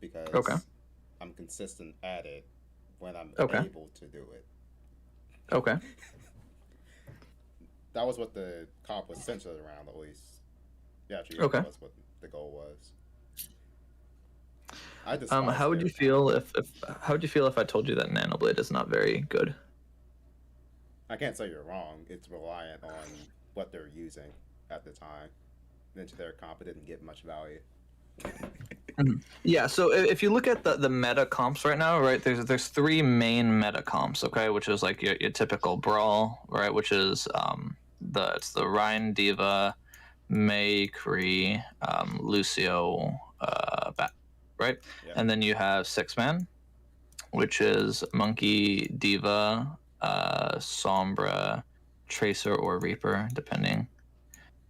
Okay. because I'm consistent at it when I'm Okay. able to do it. Okay. That was what the comp was centered around, at least. Yeah, actually, yeah, Okay. that was what the goal was. I despise How would their you comp. feel if how would you feel if I told you that Nanoblade is not very good? I can't say you're wrong. It's reliant on what they're using at the time. Into their comp, it didn't give much value. Mhm. Yeah, so if you look at the meta comps right now, right, there's three main meta comps, okay, which is like your typical brawl, right, which is it's the Ryan Diva, May Cree, Lucio, Bat, right, Yep. and then you have six man, which is Monkey, Diva, Sombra, Tracer, or Reaper, depending,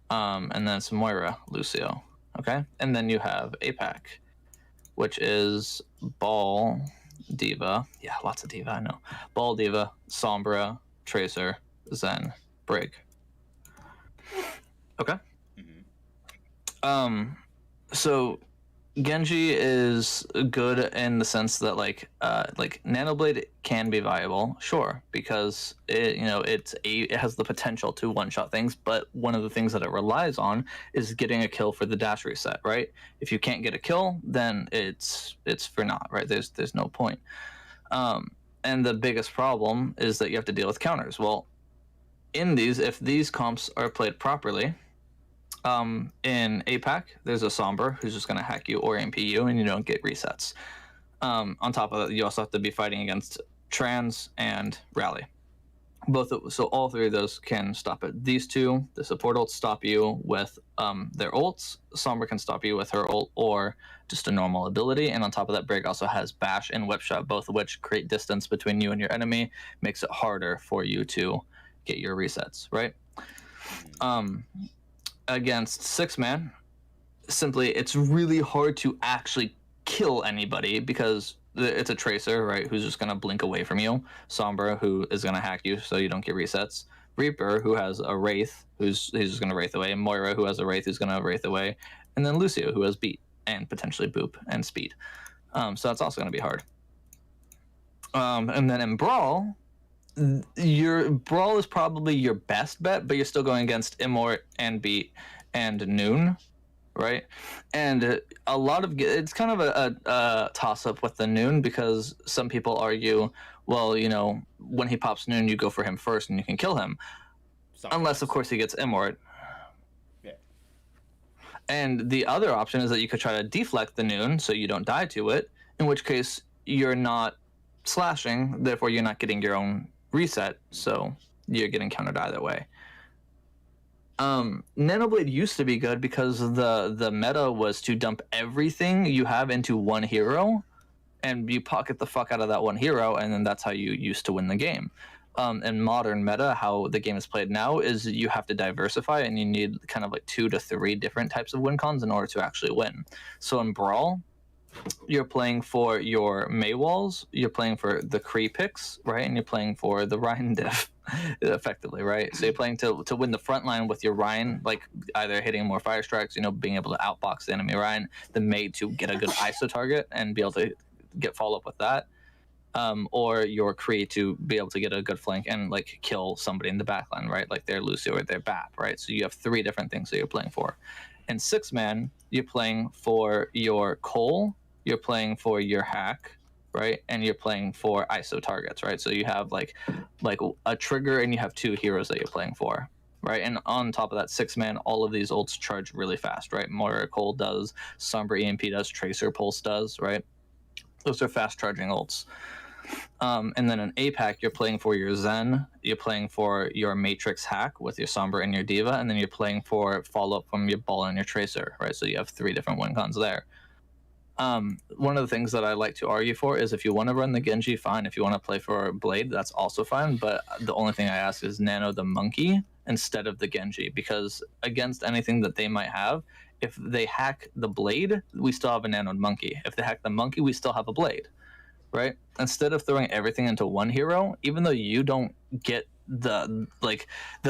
and then some Moira, Lucio, okay, and then you have APAC, which is Ball, Diva. Yeah, lots of Diva, I know. Ball, Diva, Sombra, Tracer, Zen, Brig. Okay. Mm-hmm. Um, so Genji is good in the sense that like Nanoblade can be viable, sure, because it has the potential to one shot things, but one of the things that it relies on is getting a kill for the dash reset, right? If you can't get a kill, then it's for naught, right? There's no point. Um, and the biggest problem is that you have to deal with counters. Well, in these, if these comps are played properly, in APAC, there's a Somber who's just going to hack you or MP you, and you don't get resets. On top of that, you also have to be fighting against Trans and Rally. So all three of those can stop it. These two, the support ults stop you with their ults. Somber can stop you with her ult or just a normal ability. And on top of that, Brig also has Bash and Whip Shot, both of which create distance between you and your enemy, makes it harder for you to get your resets, right? Mm-hmm. Against six man, simply it's really hard to actually kill anybody because it's a tracer, right, who's just going to blink away from you. Sombra, who is going to hack you so you don't get resets. Reaper, who has a wraith, he's just going to wraith away. Moira, who has a wraith, who's going to wraith away. And then Lucio, who has beat and potentially boop and speed. So that's also going to be hard. And then in Brawl, your Brawl is probably your best bet, but you're still going against Immort and Beat and Noon, right? And a lot of it's kind of a toss up with the Noon because some people argue, well, when he pops Noon, you go for him first and you can kill him, unless of Sometimes. course he gets Immort. Yeah. And the other option is that you could try to deflect the Noon so you don't die to it, in which case you're not slashing, therefore you're not getting your own reset, so you're getting countered either way. Nanoblade used to be good because the meta was to dump everything you have into one hero, and you pocket the fuck out of that one hero, and then that's how you used to win the game. In modern meta, how the game is played now is you have to diversify, and you need kind of like 2 to 3 different types of win cons in order to actually win. So in Brawl, you're playing for your May walls, you're playing for the Kree picks, right? And you're playing for the Ryan diff, effectively, right? So you're playing to win the front line with your Ryan, like either hitting more fire strikes, being able to outbox the enemy Ryan, the May to get a good ISO target and be able to get follow up with that. Or your Kree to be able to get a good flank and like kill somebody in the backline, right? Like their Lucio or their BAP, right? So you have 3 different things that you're playing for. In six man, you're playing for your Cole, you're playing for your hack, right? And you're playing for ISO targets, right? So you have like a trigger and you have 2 heroes that you're playing for, right? And on top of that, six man, all of these ults charge really fast, right? Moira Cole does, Sombra EMP does, Tracer Pulse does, right? Those are fast charging ults. And then in APAC, you're playing for your Zen, you're playing for your Matrix hack with your Sombra and your Diva, and then you're playing for follow up from your Ball and your Tracer, right? So you have 3 different win cons there. One of the things that I like to argue for is if you want to run the Genji, fine. If you want to play for Blade, that's also fine. But the only thing I ask is Nano the Monkey instead of the Genji, because against anything that they might have, if they hack the Blade, we still have a Nanoed Monkey. If they hack the Monkey, we still have a Blade, right? Instead of throwing everything into one hero, even though you don't get the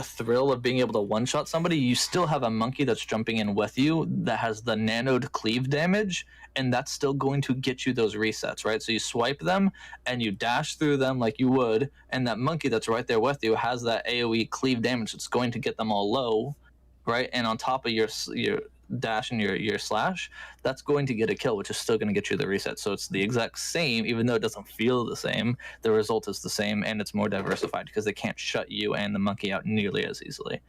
thrill of being able to one-shot somebody, you still have a monkey that's jumping in with you that has the nanoed cleave damage, and that's still going to get you those resets, right? So you swipe them and you dash through them like you would, and that monkey that's right there with you has that AoE cleave damage that's going to get them all low, right? And on top of your dash and your slash, that's going to get a kill, which is still going to get you the reset. So it's the exact same, even though it doesn't feel the same. The result is the same, and it's more diversified because they can't shut you and the monkey out nearly as easily,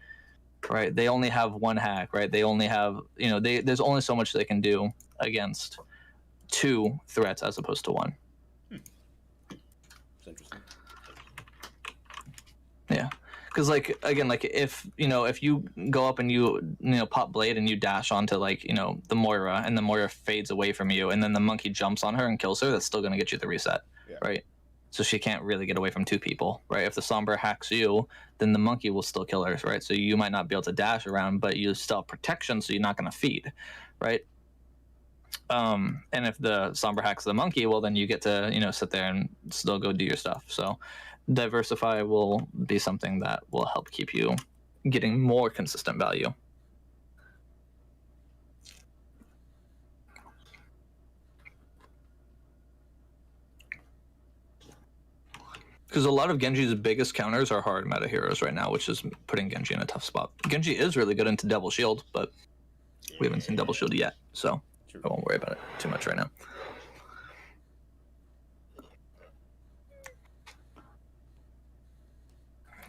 right? They only have one hack, right? They only have, there's only so much they can do against 2 threats as opposed to 1. It's interesting. Yeah. Because again, if you go up and you pop blade and you dash onto the Moira, and the Moira fades away from you, and then the monkey jumps on her and kills her, that's still going to get you the reset, right? So she can't really get away from 2 people, right? If the Sombra hacks you, then the monkey will still kill her, right? So you might not be able to dash around, but you still have protection, so you're not going to feed, right? And if the Sombra hacks the monkey, well, then you get to sit there and still go do your stuff. So diversify will be something that will help keep you getting more consistent value. Because a lot of Genji's biggest counters are hard meta heroes right now, which is putting Genji in a tough spot. Genji is really good into double shield, but we haven't seen double shield yet, so I won't worry about it too much right now.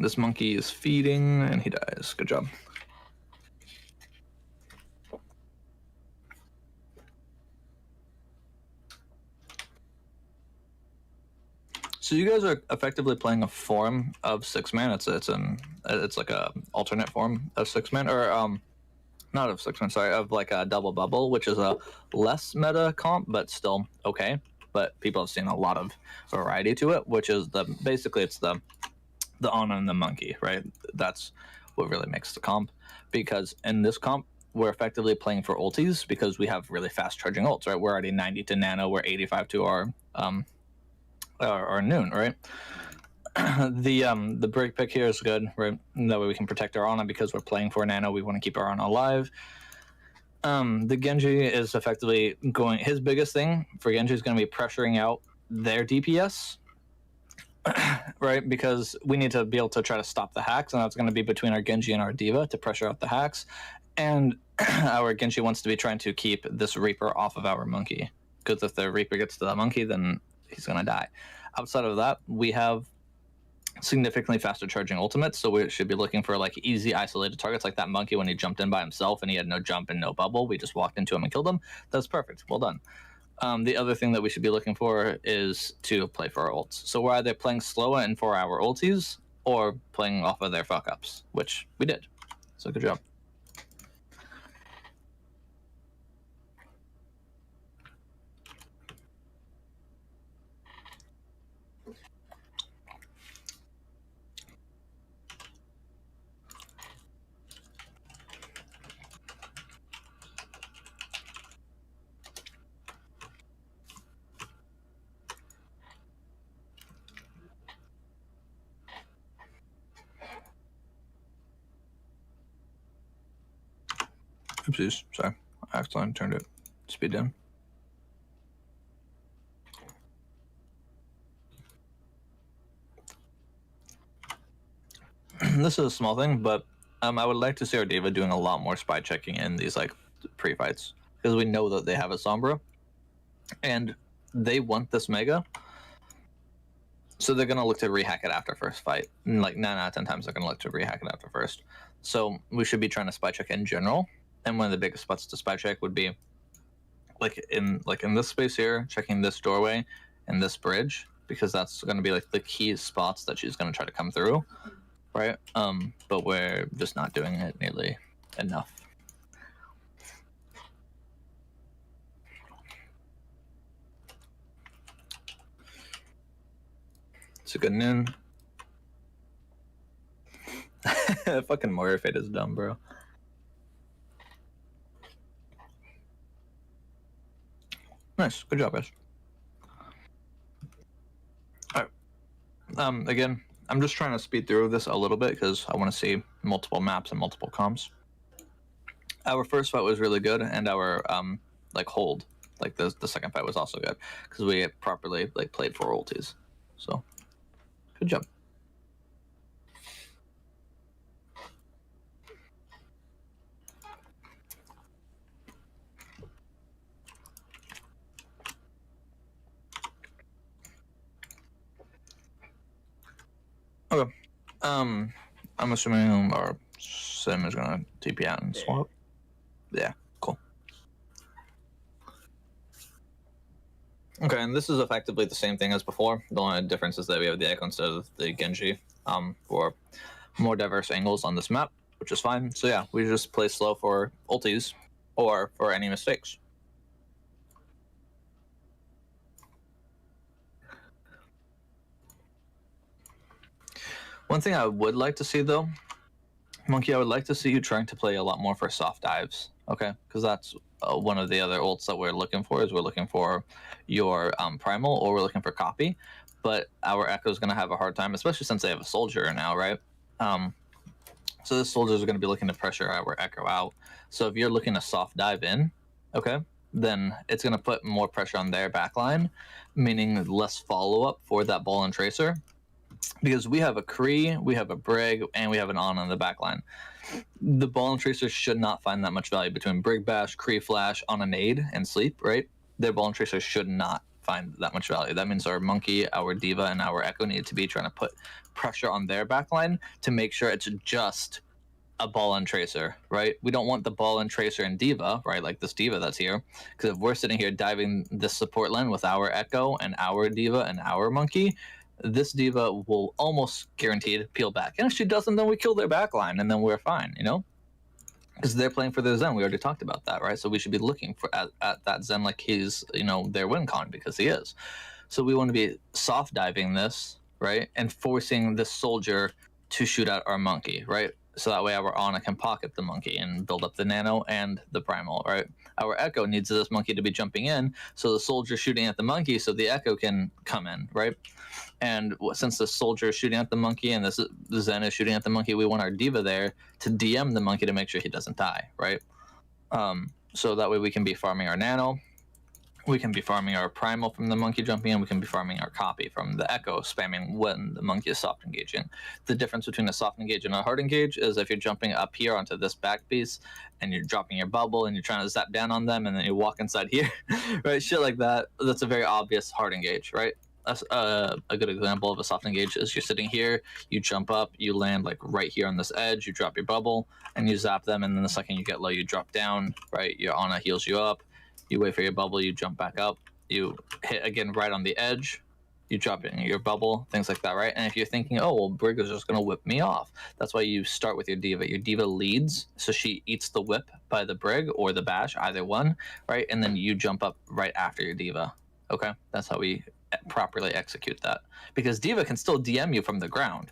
This monkey is feeding, and he dies. Good job. So you guys are effectively playing a form of 6-man. It's like a alternate form of 6-man, or not of 6-man. Sorry, of like a double bubble, which is a less meta comp, but still okay. But people have seen a lot of variety to it, which is basically it's the Ana and the monkey, right? That's what really makes the comp, because in this comp we're effectively playing for ultis because we have really fast charging ults, right? We're already 90 to nano, we're 85 to our noon, right? The break pick here is good, right? That way we can protect our Ana because we're playing for nano. We want to keep our Ana alive. The Genji is effectively going. His biggest thing for Genji is going to be pressuring out their DPS, right? Because we need to be able to try to stop the hacks, and that's going to be between our Genji and our D.Va to pressure out the hacks. And our Genji wants to be trying to keep this Reaper off of our monkey, because if the Reaper gets to the monkey, then he's going to die. Outside of that, we have significantly faster charging ultimates, so we should be looking for easy isolated targets, like that monkey when he jumped in by himself and he had no jump and no bubble. We just walked into him and killed him. That's perfect. Well done. The other thing that we should be looking for is to play for our ults. So we're either playing slow and for our ultis, or playing off of their fuck-ups, which we did. So good job. Oopsies, sorry. I accidentally turned it speed down. This is a small thing, but I would like to see our D.Va doing a lot more spy checking in these pre-fights, because we know that they have a Sombra, and they want this Mega, so they're gonna look to rehack it after first fight. 9 out of 10 times they're gonna look to rehack it after first. So we should be trying to spy check in general, and one of the biggest spots to spy check would be in this space here, checking this doorway and this bridge, because that's gonna be the key spots that she's gonna try to come through, right? But we're just not doing it nearly enough. It's a good noon. Fucking Moira Fate is dumb, bro. Nice, good job, guys. All right. Again, I'm just trying to speed through this a little bit because I want to see multiple maps and multiple comms. Our first fight was really good, and our hold, like the second fight was also good because we properly like played for ultis. So, good job. Okay. I'm assuming our sim is gonna TP out and swap. Yeah, cool. Okay, and this is effectively the same thing as before. The only difference is that we have the Echo instead of the Genji for more diverse angles on this map, which is fine. So yeah, we just play slow for ultis or for any mistakes. One thing I would like to see though, Monkey, I would like to see you trying to play a lot more for soft dives, okay? Because that's one of the other ults that we're looking for. Is we're looking for your primal or we're looking for copy, but our Echo is going to have a hard time, especially since they have a soldier now, right? So the soldiers are going to be looking to pressure our Echo out. So if you're looking to soft dive in, okay, then it's going to put more pressure on their backline, meaning less follow up for that ball and tracer. Because we have a Kree, we have a Brig, and we have an Ana on the back line. The ball and tracer should not find that much value between Brig Bash, Kree Flash, Ana Nade, and Sleep, right? Their ball and tracer should not find that much value. That means our Monkey, our Diva, and our Echo need to be trying to put pressure on their backline to make sure it's just a ball and tracer, right? We don't want the ball and tracer and Diva, right? Like this Diva that's here. Because if we're sitting here diving this support lane with our Echo and our Diva and our Monkey, this Diva will almost guaranteed peel back. And if she doesn't, then we kill their backline and then we're fine, you know? Because they're playing for their Zen. We already talked about that, right? So we should be looking for at that Zen like he's, you know, their win con, because he is. So we want to be soft diving this, right? And forcing this soldier to shoot out our Monkey, right? So that way our Ana can pocket the Monkey and build up the Nano and the Primal, right? Our Echo needs this Monkey to be jumping in, so the soldier's shooting at the Monkey so the Echo can come in, right? And since the soldier is shooting at the Monkey and the Zen is shooting at the Monkey, we want our Diva there to DM the Monkey to make sure he doesn't die, right? So that way we can be farming our Nano, we can be farming our Primal from the Monkey jumping in, we can be farming our copy from the Echo spamming when the Monkey is soft engaging. The difference between a soft engage and a hard engage is if you're jumping up here onto this back piece and you're dropping your bubble and you're trying to zap down on them and then you walk inside here, right? Shit like that, that's a very obvious hard engage, right? A good example of a soft engage is you're sitting here, you jump up, you land like right here on this edge, you drop your bubble, and you zap them, and then the second you get low, you drop down, right? Your Ana heals you up, you wait for your bubble, you jump back up, you hit again right on the edge, you drop in your bubble, things like that, right? And if you're thinking, oh, well, Brig is just going to whip me off, that's why you start with your Diva. Your Diva leads, so she eats the whip by the Brig or the Bash, either one, right? And then you jump up right after your Diva, okay? That's how we properly execute that, because Diva can still DM you from the ground,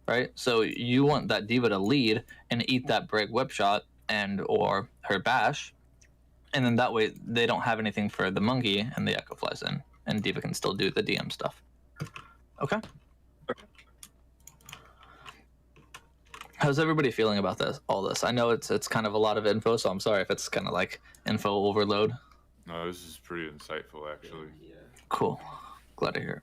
right? So you want that Diva to lead and eat that Brig whip shot and or her Bash, and then that way they don't have anything for the Monkey and the Echo flies in, and Diva can still do the DM stuff. Okay. How's everybody feeling about this? All this? I know it's kind of a lot of info, so I'm sorry if it's kind of like info overload. No, this is pretty insightful, actually. Yeah. Cool. Glad to hear it.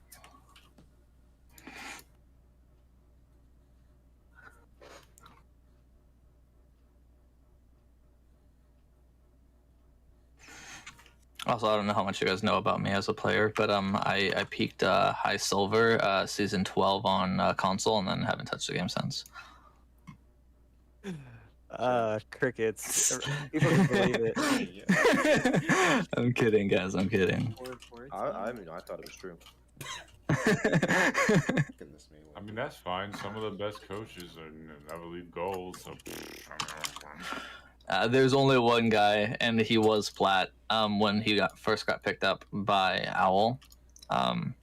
Also, I don't know how much you guys know about me as a player, but I peaked high silver season 12 on console, and then haven't touched the game since. Crickets. People can believe it. I'm kidding, guys. I'm kidding. I mean, I thought it was true. Goodness me. I mean, that's fine. Some of the best coaches never leave goals. So. There's only one guy, and he was plat when he first got picked up by Owl,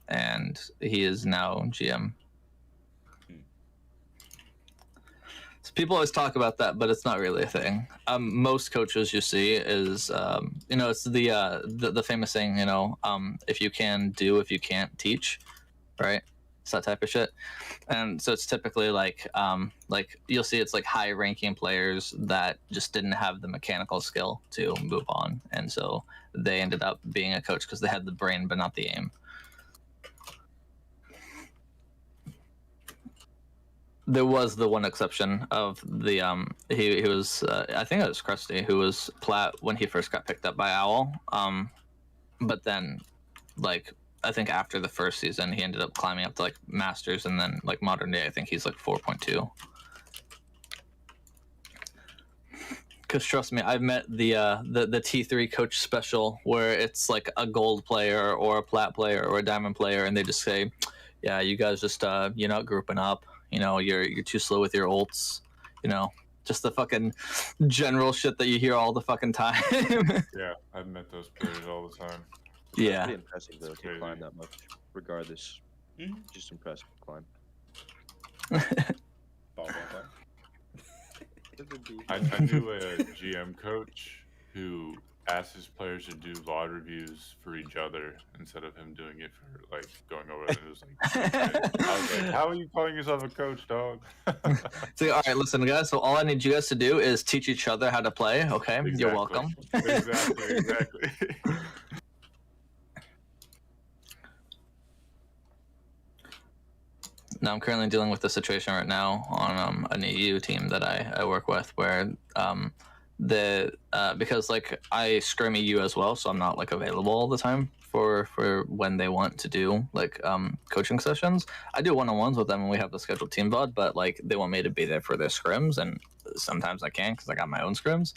and he is now GM. So people always talk about that, but it's not really a thing. Most coaches you see is, you know, it's the famous saying, you know, if you can do, if you can't teach, right? It's that type of shit. And so it's typically like you'll see it's like high ranking players that just didn't have the mechanical skill to move on, and so they ended up being a coach because they had the brain but not the aim. There was the one exception of the he was I think it was Krusty who was plat when he first got picked up by Owl, but then like I think after the first season he ended up climbing up to like Masters, and then like modern day I think he's like 4.2. Because trust me, I've met the T3 coach special where it's like a gold player or a plat player or a diamond player, and they just say, "Yeah, you guys just you're not grouping up. You know, you're too slow with your ults. You know, just the fucking general shit that you hear all the fucking time." Yeah, I've met those players all the time. Yeah. Pretty impressive though It's to crazy. climb that much, regardless. Mhm. Just impressive climb. Ball vampire. I knew a GM coach who asked his players to do VOD reviews for each other instead of him doing it for like going over it. It was like, I was like, how are you calling yourself a coach, dog? So, all right, listen, guys. So all I need you guys to do is teach each other how to play. Okay, Exactly. you're welcome. Exactly. Now I'm currently dealing with a situation right now on an EU team that I work with where because like I scrim EU as well, so I'm not like available all the time for when they want to do like coaching sessions. I do one-on-ones with them when we have the scheduled team VOD, but like they want me to be there for their scrims, and sometimes I can't because I got my own scrims.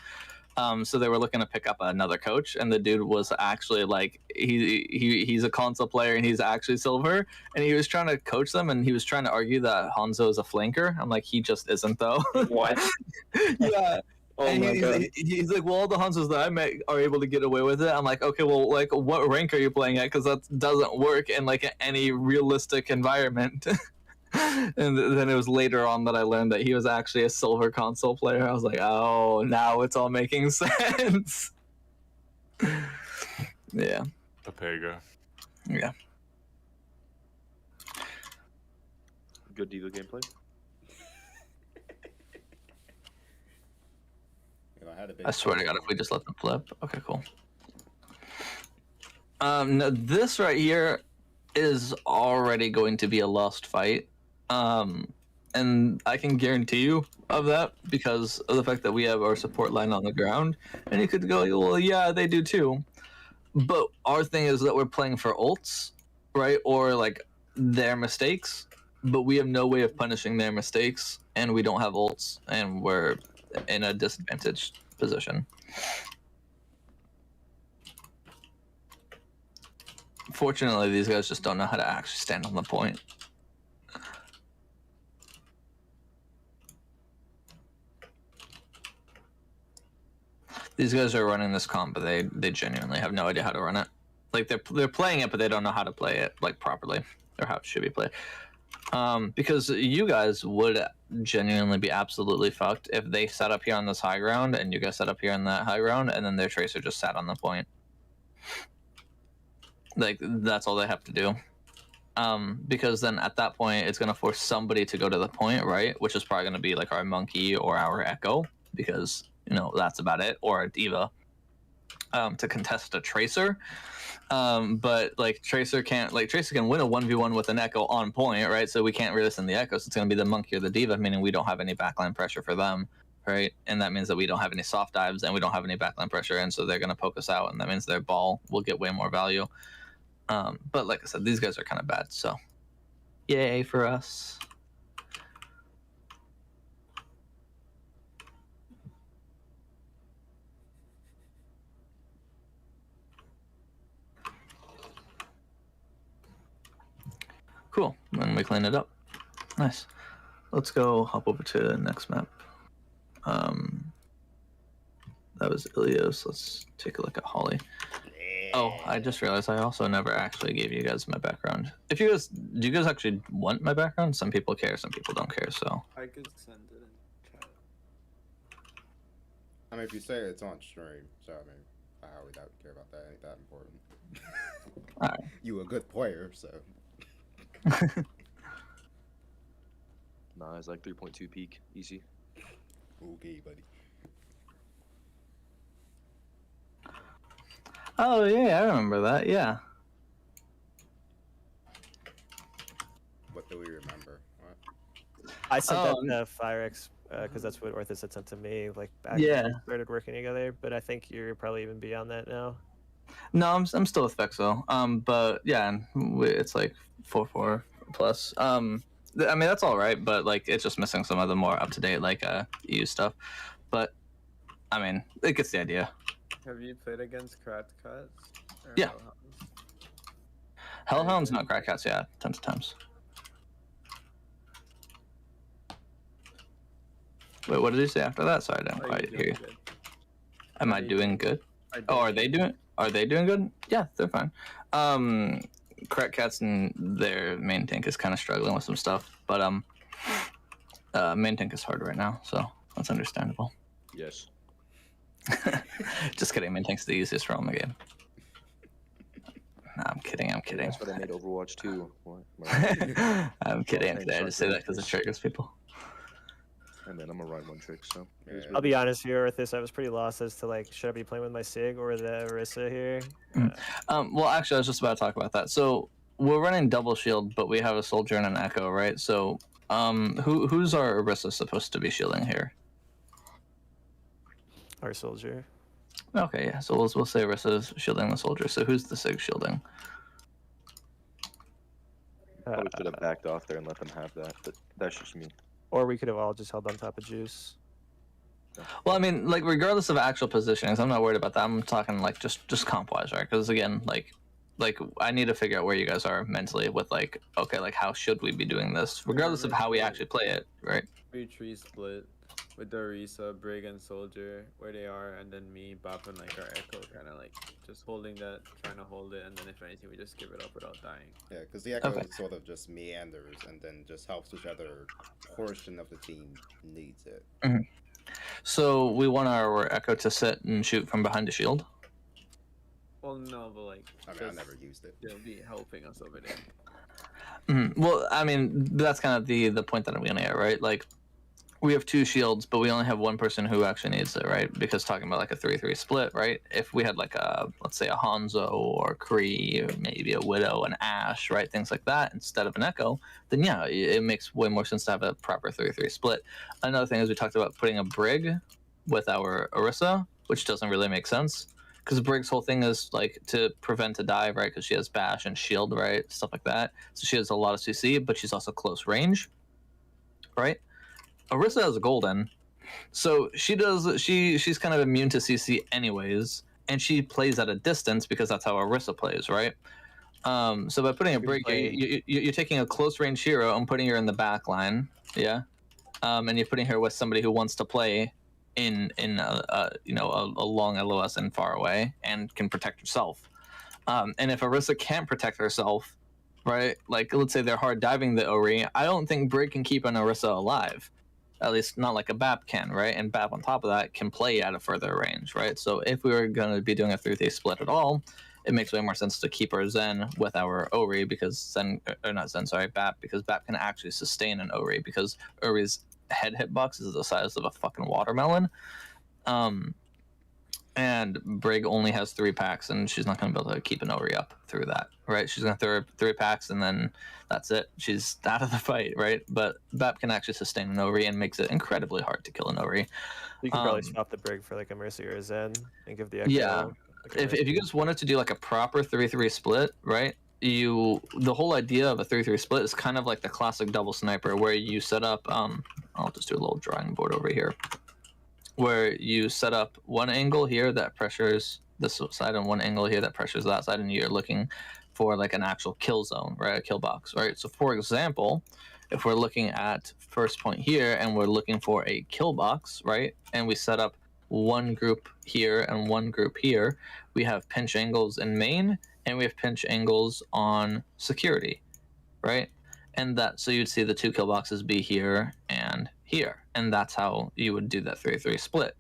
So they were looking to pick up another coach, and the dude was actually like he's a console player and he's actually silver, and he was trying to coach them, and he was trying to argue that Hanzo is a flanker. I'm like, he just isn't though. What? Yeah. Oh And my god. he's like, well, all the Hanzos that I met are able to get away with it. I'm like, okay, well, like, what rank are you playing at? Because that doesn't work in like any realistic environment. And then it was later on that I learned that he was actually a silver console player. I was like, oh, now it's all making sense. Yeah. Papega. Yeah. Good Diva gameplay. I swear to God, if we just let them flip. Okay, cool. No, this right here is already going to be a lost fight. And I can guarantee you of that because of the fact that we have our support line on the ground. And you could go, well, yeah, they do too. But our thing is that we're playing for ults, right? Or like their mistakes, but we have no way of punishing their mistakes, and we don't have ults, and we're in a disadvantaged position. Fortunately, these guys just don't know how to actually stand on the point. These guys are running this comp, but they genuinely have no idea how to run it. Like they're playing it, but they don't know how to play it like properly or how it should be played. Because you guys would genuinely be absolutely fucked if they sat up here on this high ground and you guys sat up here on that high ground, and then their tracer just sat on the point. Like that's all they have to do. Because then at that point it's gonna force somebody to go to the point, right? Which is probably gonna be like our monkey or our echo, because you know that's about it, or a diva. To contest a tracer. But like Tracer can win a 1v1 with an echo on point, right? So we can't really send the echo, so it's going to be the monkey or the diva, meaning we don't have any backline pressure for them, right? And that means that we don't have any soft dives and we don't have any backline pressure, and so they're going to poke us out, and that means their ball will get way more value. But like I said, these guys are kind of bad, so yay for us. Cool, then we clean it up. Nice. Let's go hop over to the next map. That was Ilios. Let's take a look at Holly. Oh, I just realized I also never actually gave you guys my background. Do you guys actually want my background? Some people care, some people don't care, so. I could send it in chat. I mean, if you say it's on stream, so I mean, I really don't care about that. Ain't that important. Alright. You a good player, so. Nah, it's like 3.2 peak, easy. Okay, buddy. Oh yeah, I remember that. Yeah. What do we remember? What? I sent that Oh, to Firex because that's what Orthus had sent to me, like back Yeah. when we started working together. But I think you're probably even beyond that now. No, I'm still with Spexo. But yeah, it's like 4.4 plus. I mean that's all right, but like it's just missing some of the more up to date like EU stuff. But I mean, it gets the idea. Have you played against Cats? Yeah. Hellhounds? Hellhound's not crack cats, yeah, tons of times. Wait, what did you say after that? Sorry, I didn't quite hear you. Am I doing good? Oh, are they doing? Are they doing good? Yeah, they're fine. Crack cats and their main tank is kind of struggling with some stuff, but main tank is hard right now, so that's understandable. Yes. Just kidding. Main tank's the easiest role in the game. Nah, I'm kidding. I'm kidding. That's what I made Overwatch 2. What? I'm kidding. I just say that because it triggers people. And then I'm gonna ride one trick, so. Yeah. I'll be honest here, Orthus. I was pretty lost as to like, should I be playing with my Sig or the Orisa here? Well, actually, I was just about to talk about that. So we're running double shield, but we have a soldier and an echo, right? So, who's our Orisa supposed to be shielding here? Our soldier. Okay, yeah. So we'll say Orisa's shielding the soldier. So who's the Sig shielding? Probably should have backed off there and let them have that, but that's just me. Or we could have all just held on top of Juice. Well, I mean, like regardless of actual positionings, I'm not worried about that. I'm talking like just comp wise, right? Because again, like I need to figure out where you guys are mentally with like, okay, like how should we be doing this, regardless of how we actually play it, right? 3-3 split with the Orisa, Brig, and Soldier where they are, and then me, Bap, and like our Echo, kind of like just holding that, trying to hold it, and then if anything, we just give it up without dying. Yeah, because the Echo Okay. is sort of just meanders and then just helps whichever portion of the team needs it. So we want our Echo to sit and shoot from behind the shield. Well, no, but like, I mean, I never used it. they'll be helping us over there. Well, I mean, that's kind of the point that I'm getting at, right? Like, we have two shields, but we only have one person who actually needs it, right? Because talking about like a 3-3 split, right? If we had like a, let's say a Hanzo or Kree, or maybe a Widow, an Ashe, right? Things like that instead of an Echo, then yeah, it makes way more sense to have a proper 3-3 split. Another thing is we talked about putting a Brig with our Orisa, which doesn't really make sense. Because Brig's whole thing is like to prevent a dive, right? Because she has bash and shield, right? Stuff like that. So she has a lot of CC, but she's also close range, right? Orisa has a golden, so she's kind of immune to CC anyways, and she plays at a distance because that's how Orisa plays, right? So by putting a Brig, you're taking a close range hero and putting her in the back line, yeah, and you're putting her with somebody who wants to play in a long LOS and far away and can protect herself. And if Orisa can't protect herself, right? Like let's say they're hard diving the Ori, I don't think Brig can keep an Orisa alive. At least not like a BAP can, right? And BAP on top of that can play at a further range, right? So if we were going to be doing a 3-3 split at all, it makes way more sense to keep our Zen with our Ori because BAP, because BAP can actually sustain an Ori because Ori's head hitbox is the size of a fucking watermelon. And Brig only has 3 packs, and she's not going to be able to keep an Ori up through that, right? She's going to throw 3 packs, and then that's it. She's out of the fight, right? But BAP can actually sustain an Ori and makes it incredibly hard to kill an Ori. You can probably swap the Brig for like a Mercy or a Zen and give the Echo. Yeah. Like a If you guys wanted to do like a proper 3-3 split, right? The whole idea of a 3-3 split is kind of like the classic double sniper where you set up, I'll just do a little drawing board over here, where you set up one angle here that pressures this side and one angle here that pressures that side, and you're looking for like an actual kill zone, right? A kill box, right? So for example, if we're looking at first point here and we're looking for a kill box, right? And we set up one group here and one group here, we have pinch angles in main and we have pinch angles on security, right? And that, so you'd see the 2 kill boxes be here and here, and that's how you would do that 3-3 split.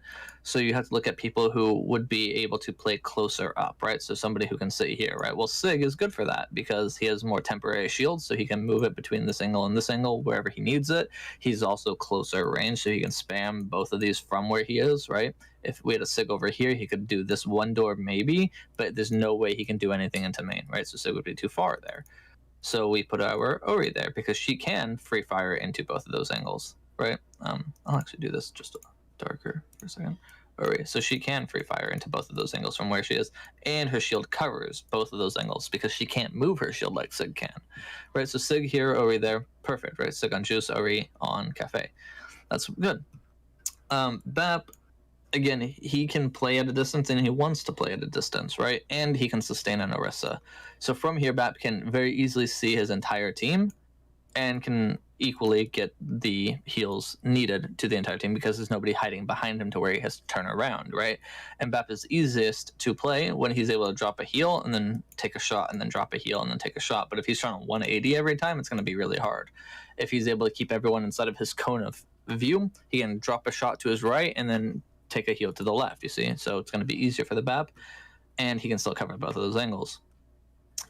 So you have to look at people who would be able to play closer up, right? So somebody who can sit here, right? Well, Sig is good for that because he has more temporary shields, so he can move it between this angle and this angle wherever he needs it. He's also closer range, so he can spam both of these from where he is, right? If we had a Sig over here, he could do this one door maybe, but there's no way he can do anything into main, right? So Sig would be too far there. So we put our Ori there because she can free fire into both of those angles, right? I'll actually do this just darker for a second. Ori. So she can free fire into both of those angles from where she is, and her shield covers both of those angles because she can't move her shield like Sig can, right? So Sig here, Ori there, perfect, right? Sig on Juice, Ori on Cafe. That's good. Bap, again, he can play at a distance and he wants to play at a distance, right? And he can sustain an Orisa. So from here, Bap can very easily see his entire team and can equally get the heals needed to the entire team because there's nobody hiding behind him to where he has to turn around, right? And Bap is easiest to play when he's able to drop a heal and then take a shot and then drop a heal and then take a shot. But if he's trying 180 every time, it's going to be really hard. If he's able to keep everyone inside of his cone of view, he can drop a shot to his right and then take a heal to the left, you see? So it's going to be easier for the Bap, and he can still cover both of those angles.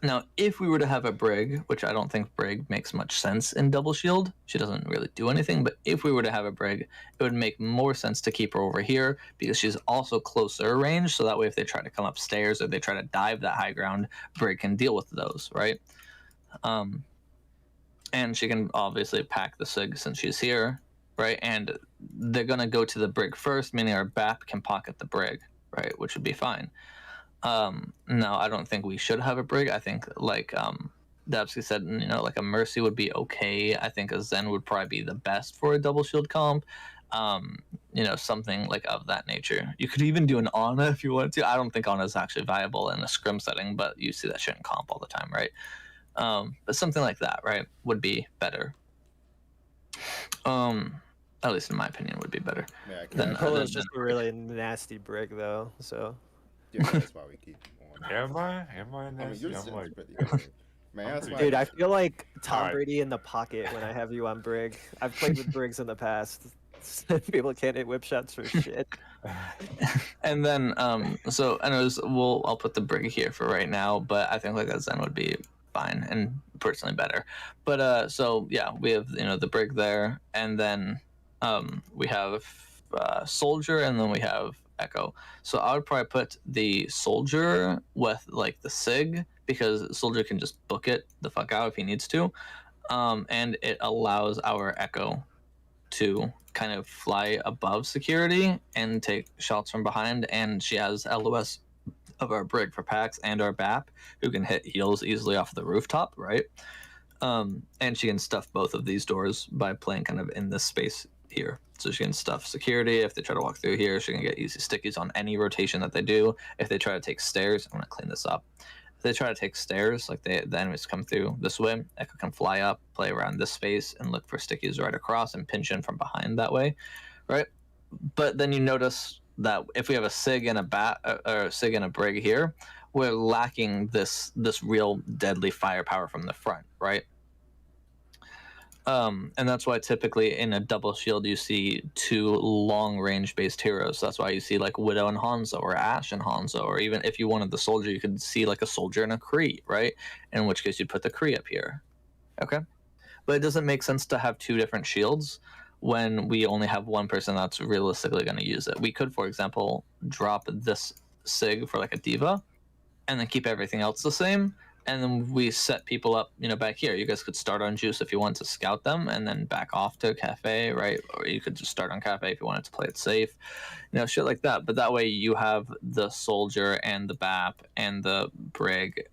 Now, if we were to have a Brig, which I don't think Brig makes much sense in double shield, she doesn't really do anything, but if we were to have a Brig, it would make more sense to keep her over here because she's also closer range, so that way if they try to come upstairs or they try to dive that high ground, Brig can deal with those, right? And she can obviously pack the Sig since she's here, right? And they're going to go to the Brig first, meaning our Bap can pocket the Brig, right? Which would be fine. No, I don't think we should have a Brig. I think, like Dabsky said, like a Mercy would be okay. I think a Zen would probably be the best for a double shield comp. Something like of that nature. You could even do an Ana if you wanted to. I don't think Ana is actually viable in a scrim setting, but you see that shit in comp all the time, right? But something like that, right, would be better. At least in my opinion, would be better. Yeah, Then Cole is just a really nasty Brig though, so. yeah, that's why we keep on. Am I I mean, nasty? you're I'm sitting like, pretty good. Man, I'm that's pretty why. Dude, I feel like Tom Alright. Brady in the pocket when I have you on Brig. I've played with Brigs in the past. People can't hit whip shots for shit. And then so anyways, I'll put the Brig here for right now, but I think like a Zen would be fine and personally better. But so yeah, we have the Brig there, and then we have Soldier, and then we have Echo. So I would probably put the Soldier with like the Sig because Soldier can just book it the fuck out if he needs to, and it allows our Echo to kind of fly above security and take shots from behind, and she has LOS of our Brig for packs and our BAP who can hit heals easily off the rooftop, right? And she can stuff both of these doors by playing kind of in this space here. So she can stuff security. If they try to walk through here, she can get easy stickies on any rotation that they do. If they try to take stairs, I'm gonna clean this up. If they try to take stairs, like the enemies come through this way, Echo can fly up, play around this space, and look for stickies right across and pinch in from behind that way, right? But then you notice that if we have a Sig and a Bat or a Sig and a Brig here, we're lacking this real deadly firepower from the front, right? And that's why typically in a double shield you see two long range based heroes. That's why you see like Widow and Hanzo, or Ashe and Hanzo, or even if you wanted the Soldier, you could see like a Soldier and a Kree, right? In which case you'd put the Kree up here. Okay, but it doesn't make sense to have two different shields when we only have one person that's realistically going to use it. We could, for example, drop this Sig for like a Diva, and then keep everything else the same. And then we set people up, back here. You guys could start on Juice if you want to scout them, and then back off to Cafe, right? Or you could just start on Cafe if you wanted to play it safe, shit like that. But that way you have the Soldier and the BAP and the Brig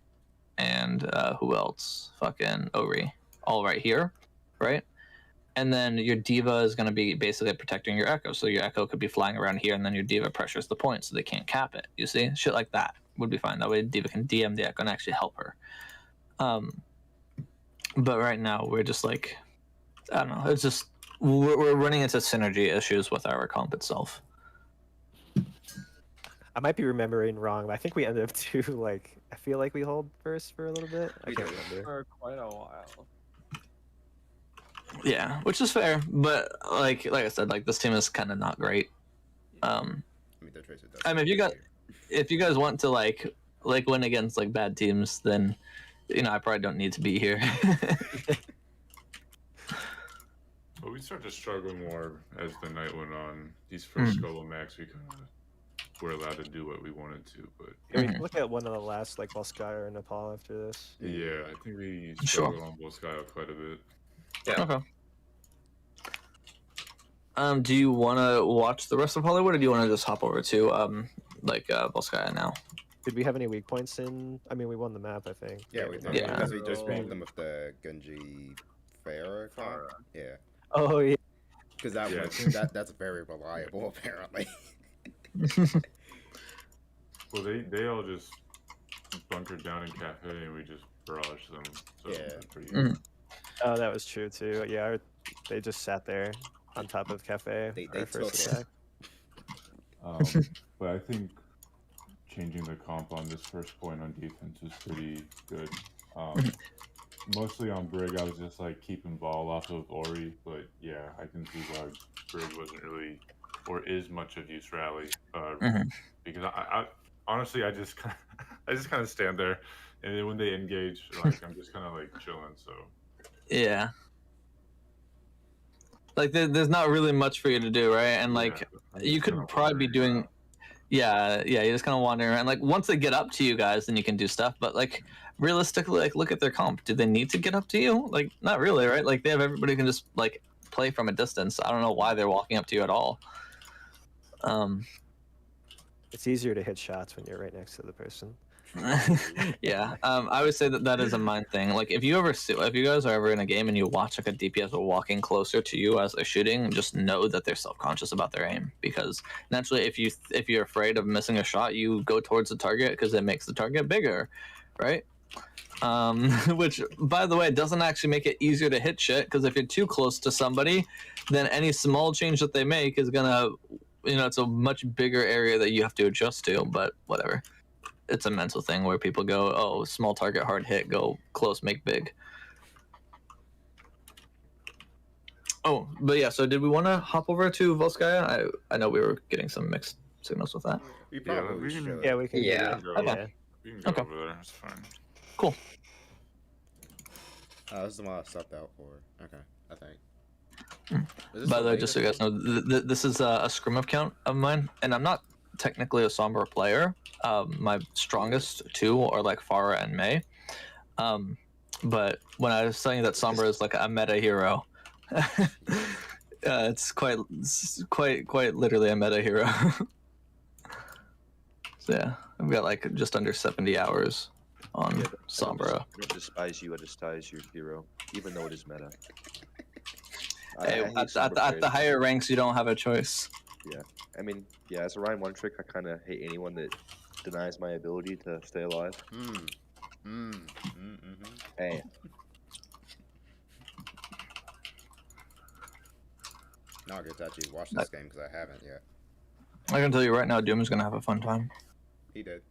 and who else? Fucking Ori, all right here, right? And then your Diva is going to be basically protecting your Echo. So your Echo could be flying around here, and then your Diva pressures the point so they can't cap it. You see? Shit like that would be fine. That way Diva can DM the Echo and actually help her. But right now we're just like, I don't know. It's just, we're running into synergy issues with our comp itself. I might be remembering wrong, but I think we ended up I feel like we hold first for a little bit. I We can't did remember. for quite a while. Yeah, which is fair. But like I said, like this team is kind of not great. I mean, the Tracer does. I mean, something if you guys want to like win against like bad teams, then I probably don't need to be here. But we started to struggle more as the night went on. These first couple of max, we kind of were allowed to do what we wanted to, but Yeah, we can look at one of the last, like Volskaya or Nepal after this. yeah, I think we Sure. struggled on Volskaya quite a bit. Okay. Do you want to watch the rest of Hollywood, or do you want to just hop over to Volskaya now? Did we have any weak points in? I mean, we won the map, I think. Yeah, we did. Yeah. Because we just Yeah. rolled them with the Genji Farah. Farah. Yeah. Oh yeah. Because that Yeah. that's very reliable apparently. Well, they all just bunkered down in cafe, and we just barraged them. So Yeah. it was pretty Mhm. Oh, that was true too. Yeah, they just sat there on top of cafe. They our took first it. attack. But I think changing the comp on this first point on defense was pretty good. Mostly on Brig, I was just like keeping ball off of Ori, but yeah, I can see why Brig wasn't really or is much of use rally. Because I honestly I just kind of stand there, and then when they engage, like I'm just kind of like chilling. So Yeah. Like there's not really much for you to do, right? And like yeah, I'm you just could kinda probably be wandering doing. around. Yeah, you're just kind of wandering around. Like once they get up to you guys, then you can do stuff. But like realistically, like look at their comp. Do they need to get up to you? Like not really, right? Like they have everybody who can just like play from a distance. I don't know why they're walking up to you at all. It's easier to hit shots when you're right next to the person. Yeah, I would say that is a mind thing. Like if you guys are ever in a game and you watch like a DPS walking closer to you as they're shooting, just know that they're self-conscious about their aim, because naturally if you're afraid of missing a shot, you go towards the target because it makes the target bigger, right? Which by the way doesn't actually make it easier to hit shit, because if you're too close to somebody, then any small change that they make is gonna, it's a much bigger area that you have to adjust to. But whatever. It's a mental thing where people go, oh, small target, hard hit, go close, make big. Oh, but yeah, so did we want to hop over to Volskaya? I know we were getting some mixed signals with that. We Yeah, probably we can- should. Yeah, we can. do Yeah. that. Go. Yeah. We can go Okay. over there. It's fine. Cool. This is the one I subbed out for. Okay, I think. Is this By the way, latest just so you guys one? know, this is a scrim account of mine, and I'm not technically a Sombra player. My strongest two are like Farah and Mei. But when I was telling you that Sombra is like a meta hero, it's quite literally a meta hero. So yeah, I've got like just under 70 hours on Sombra. I don't despise you, I despise your hero, even though it is meta. Hey, hate at Sombra the players. higher ranks, you don't have a choice. I mean, yeah, as a Ryan one trick, I kind of hate anyone that denies my ability to stay alive. Hey, Now I get to actually watch this game because I haven't yet. I can tell you right now, Doom is gonna have a fun time. He did.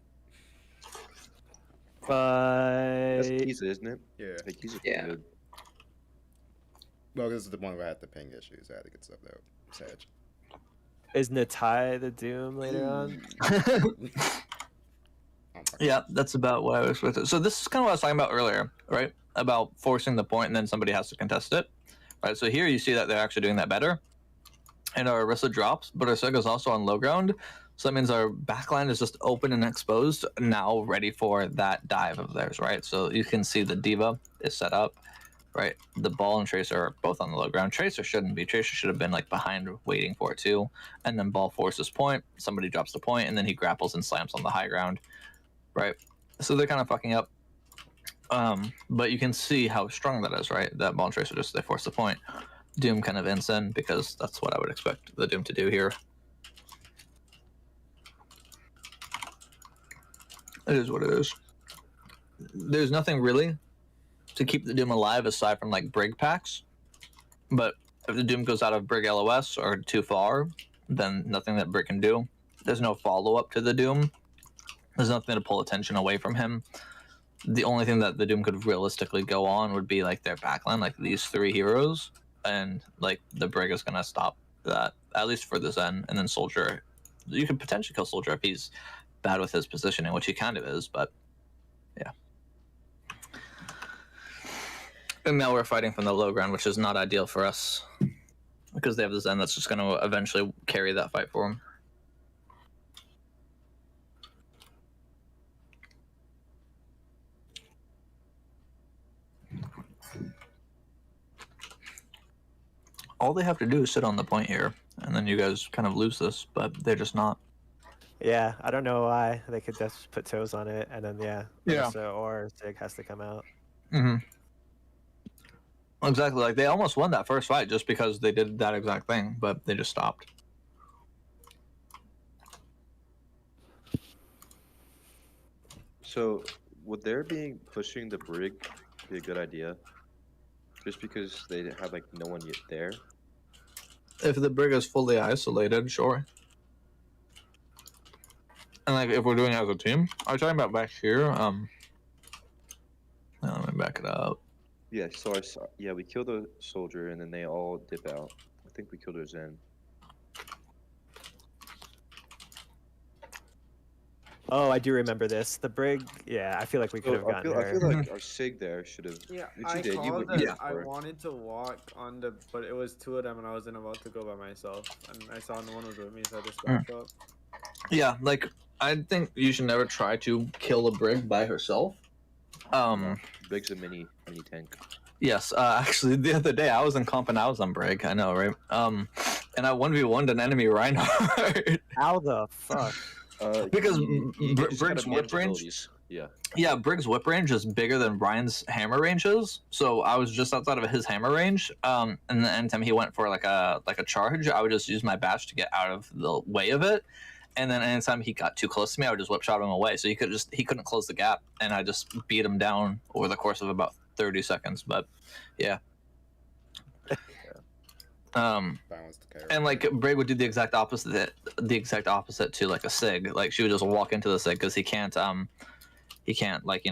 that's But Kiza, isn't it? Yeah. Like, Kiza's Yeah. good. Well, this is the one where I had the ping issues. I had to get stuff out. Sag. is Natai the Doom later on? Yeah, that's about what I was with it. So this is kind of what I was talking about earlier, right? About forcing the point and then somebody has to contest it, right? So here you see that they're actually doing that better, and our Orisa drops, but our Sega's also on low ground, so that means our backline is just open and exposed, now ready for that dive of theirs, right? So you can see the Diva is set up, right? The Ball and Tracer are both on the low ground. Tracer shouldn't be. Tracer should have been like behind waiting for it too, and then Ball forces point, somebody drops the point, and then he grapples and slams on the high ground. Right, so they're kind of fucking up, but you can see how strong that is, right? That Ball and Tracer they force the point. Doom kind of ends in because that's what I would expect the Doom to do here. It is what it is. There's nothing really to keep the Doom alive aside from like Brig packs, but if the Doom goes out of Brig LOS or too far, then nothing that Brig can do. There's no follow-up to the Doom. There's nothing to pull attention away from him. The only thing that the Doom could realistically go on would be like their backline, like these three heroes, and like the Brig is gonna stop that at least for the Zen, and then Soldier you could potentially kill Soldier if he's bad with his positioning, which he kind of is, but yeah. And now we're fighting from the low ground, which is not ideal for us because they have the Zen that's just going to eventually carry that fight for him. All they have to do is sit on the point here, and then you guys kind of lose this, but they're just not. Yeah, I don't know why. They could just put toes on it, and then Yeah. Melissa or Sig has to come out. Mm-hmm. Exactly. Like they almost won that first fight just because they did that exact thing, but they just stopped. So, would there being pushing the brig be a good idea? Just because they have like no one yet there? If the brig is fully isolated, sure. And like if we're doing it as a team, are you talking about back here? Let me back it up. Yeah. So I saw. Yeah, we killed a soldier and then they all dip out. I think we killed our Zen. Oh, I do remember this. The brig. Yeah, I feel like we could have So I gotten feel, her. I feel like our Sig there should have. Yeah, Which I you did. You called would. that. I wanted to walk on the, but it was two of them, and I wasn't about to go by myself. And I saw no one was with me, so I just backed up. Yeah, like I think you should never try to kill a brig by herself. Brig's a mini tank. Yes, actually the other day I was in comp and I was on brig. I know, right? And I 1v1'd an enemy Reinhardt. How the fuck? Because you just Brig's gotta whip manage range. abilities. Yeah. Yeah, Brig's whip range is bigger than Ryan's hammer range is, so I was just outside of his hammer range. And then anytime he went for like a charge, I would just use my bash to get out of the way of it. And then anytime he got too close to me, I would just whip shot him away. So he couldn't close the gap, and I just beat him down over the course of about 30 seconds. But yeah. And like Brig would do the exact opposite to like a Sig. Like she would just walk into the Sig because he can't like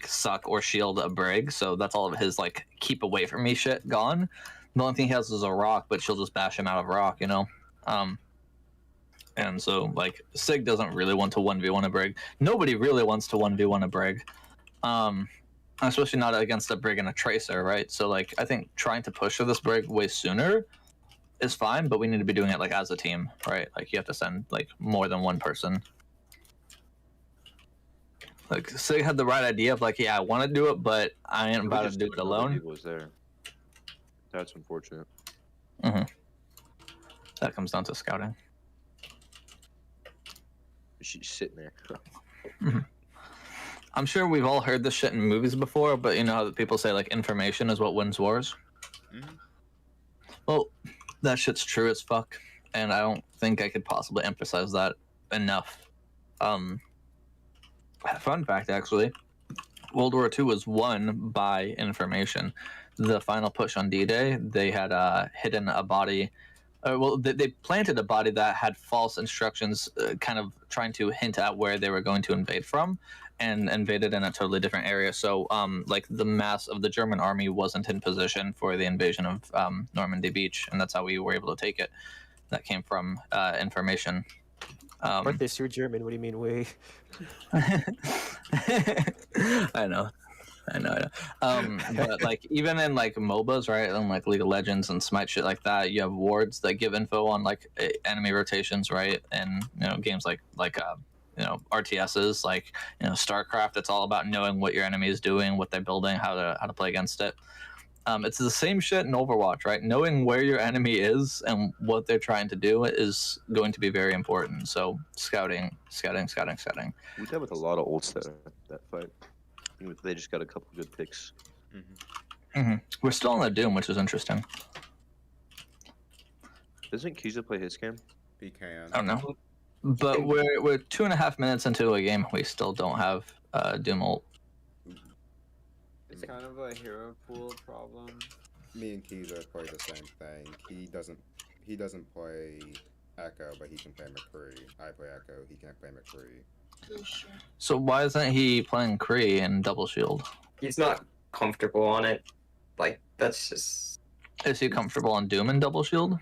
suck or shield a Brig. So that's all of his like keep away from me shit gone. The only thing he has is a rock, but she'll just bash him out of rock, you know. And so like Sig doesn't really want to 1v1 a Brig. Nobody really wants to 1v1 a Brig. Especially not against a Brig and a Tracer, right? So like I think trying to push for this Brig way sooner is fine, but we need to be doing it like as a team, right? Like you have to send like more than one person. Like Sig had the right idea of like, yeah, I want to do it, but I ain't about to do it alone. Was there. That's unfortunate. Mm-hmm. That comes down to scouting. She's sitting there. Mm-hmm. I'm sure we've all heard this shit in movies before, but you know how people say like information is what wins wars? Mm-hmm. Well, that shit's true as fuck, and I don't think I could possibly emphasize that enough. Fun fact, actually, World War II was won by information. The final push on D-Day, they had hidden a body. They planted a body that had false instructions, kind of trying to hint at where they were going to invade from, and invaded in a totally different area. So, like the mass of the German army wasn't in position for the invasion of Normandy Beach, and that's how we were able to take it. That came from information. Aren't they so German? What do you mean we? I know. But like even in like MOBAs, right, and like League of Legends and Smite shit like that, you have wards that give info on like enemy rotations, right? And you know games like RTSs, like Starcraft. It's all about knowing what your enemy is doing, what they're building, how to play against it. It's the same shit in Overwatch, right? Knowing where your enemy is and what they're trying to do is going to be very important. So scouting. We dealt with a lot of ults that fight. They just got a couple good picks. Mm-hmm. Mm-hmm. We're still on the Doom, which is interesting. Doesn't Kiza play his game? He can. I don't know. But we're 2.5 minutes into a game. We still don't have Doom ult. It's kind of a hero pool problem. Me and Kiza play the same thing. He doesn't play Echo, but he can play McCree. I play Echo. He can't play McCree. So why isn't he playing Kree in Double Shield? He's not comfortable on it. Like that's just. Is he comfortable on Doom and Double Shield?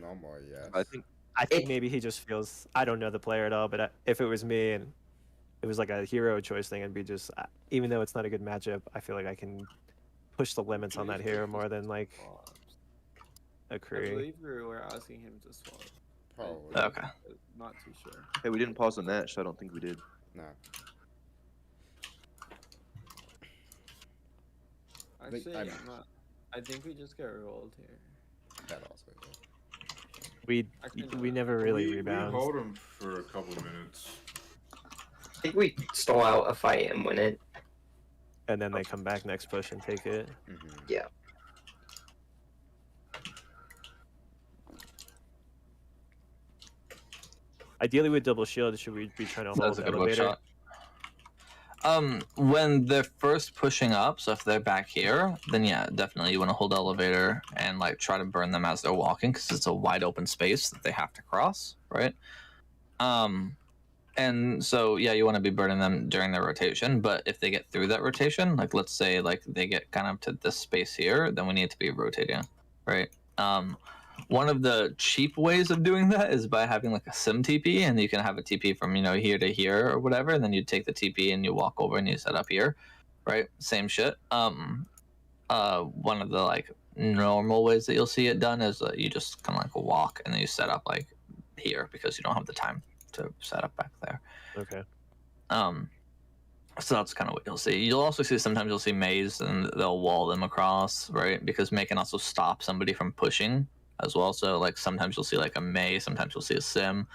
Normally, yes. I think maybe he just feels. I don't know the player at all, but if it was me and it was like a hero choice thing, I'd be just. Even though it's not a good matchup, I feel like I can push the limits on that hero more than like a I Kree. believe we were asking him to swap. Probably. Okay. Not too sure. Hey, we didn't pause the match, so I don't think we did. No. Actually, I'm- I'm not. I think we just get rolled here. That also. Yeah. We never really we rebound. hold him for a couple minutes. I think we stall out a fight and win it. And then they come back next push and take it. Yeah. Ideally, with double shield, should we be trying to hold That's a good whip elevator? shot. When they're first pushing up, so if they're back here, then yeah, definitely you want to hold elevator and like try to burn them as they're walking because it's a wide open space that they have to cross, right? And so yeah, you want to be burning them during their rotation. But if they get through that rotation, like let's say like they get kind of to this space here, then we need to be rotating, right? One of the cheap ways of doing that is by having like a sim TP, and you can have a TP from here to here or whatever, and then you take the TP and you walk over and you set up here, right? Same shit. One of the like normal ways that you'll see it done is you just kind of like walk and then you set up like here because you don't have the time to set up back there. Okay. So that's kind of what you'll see. You'll also see sometimes you'll see Maze and they'll wall them across, right? Because May can also stop somebody from pushing as well. So like sometimes you'll see like a May, sometimes you'll see a Sim.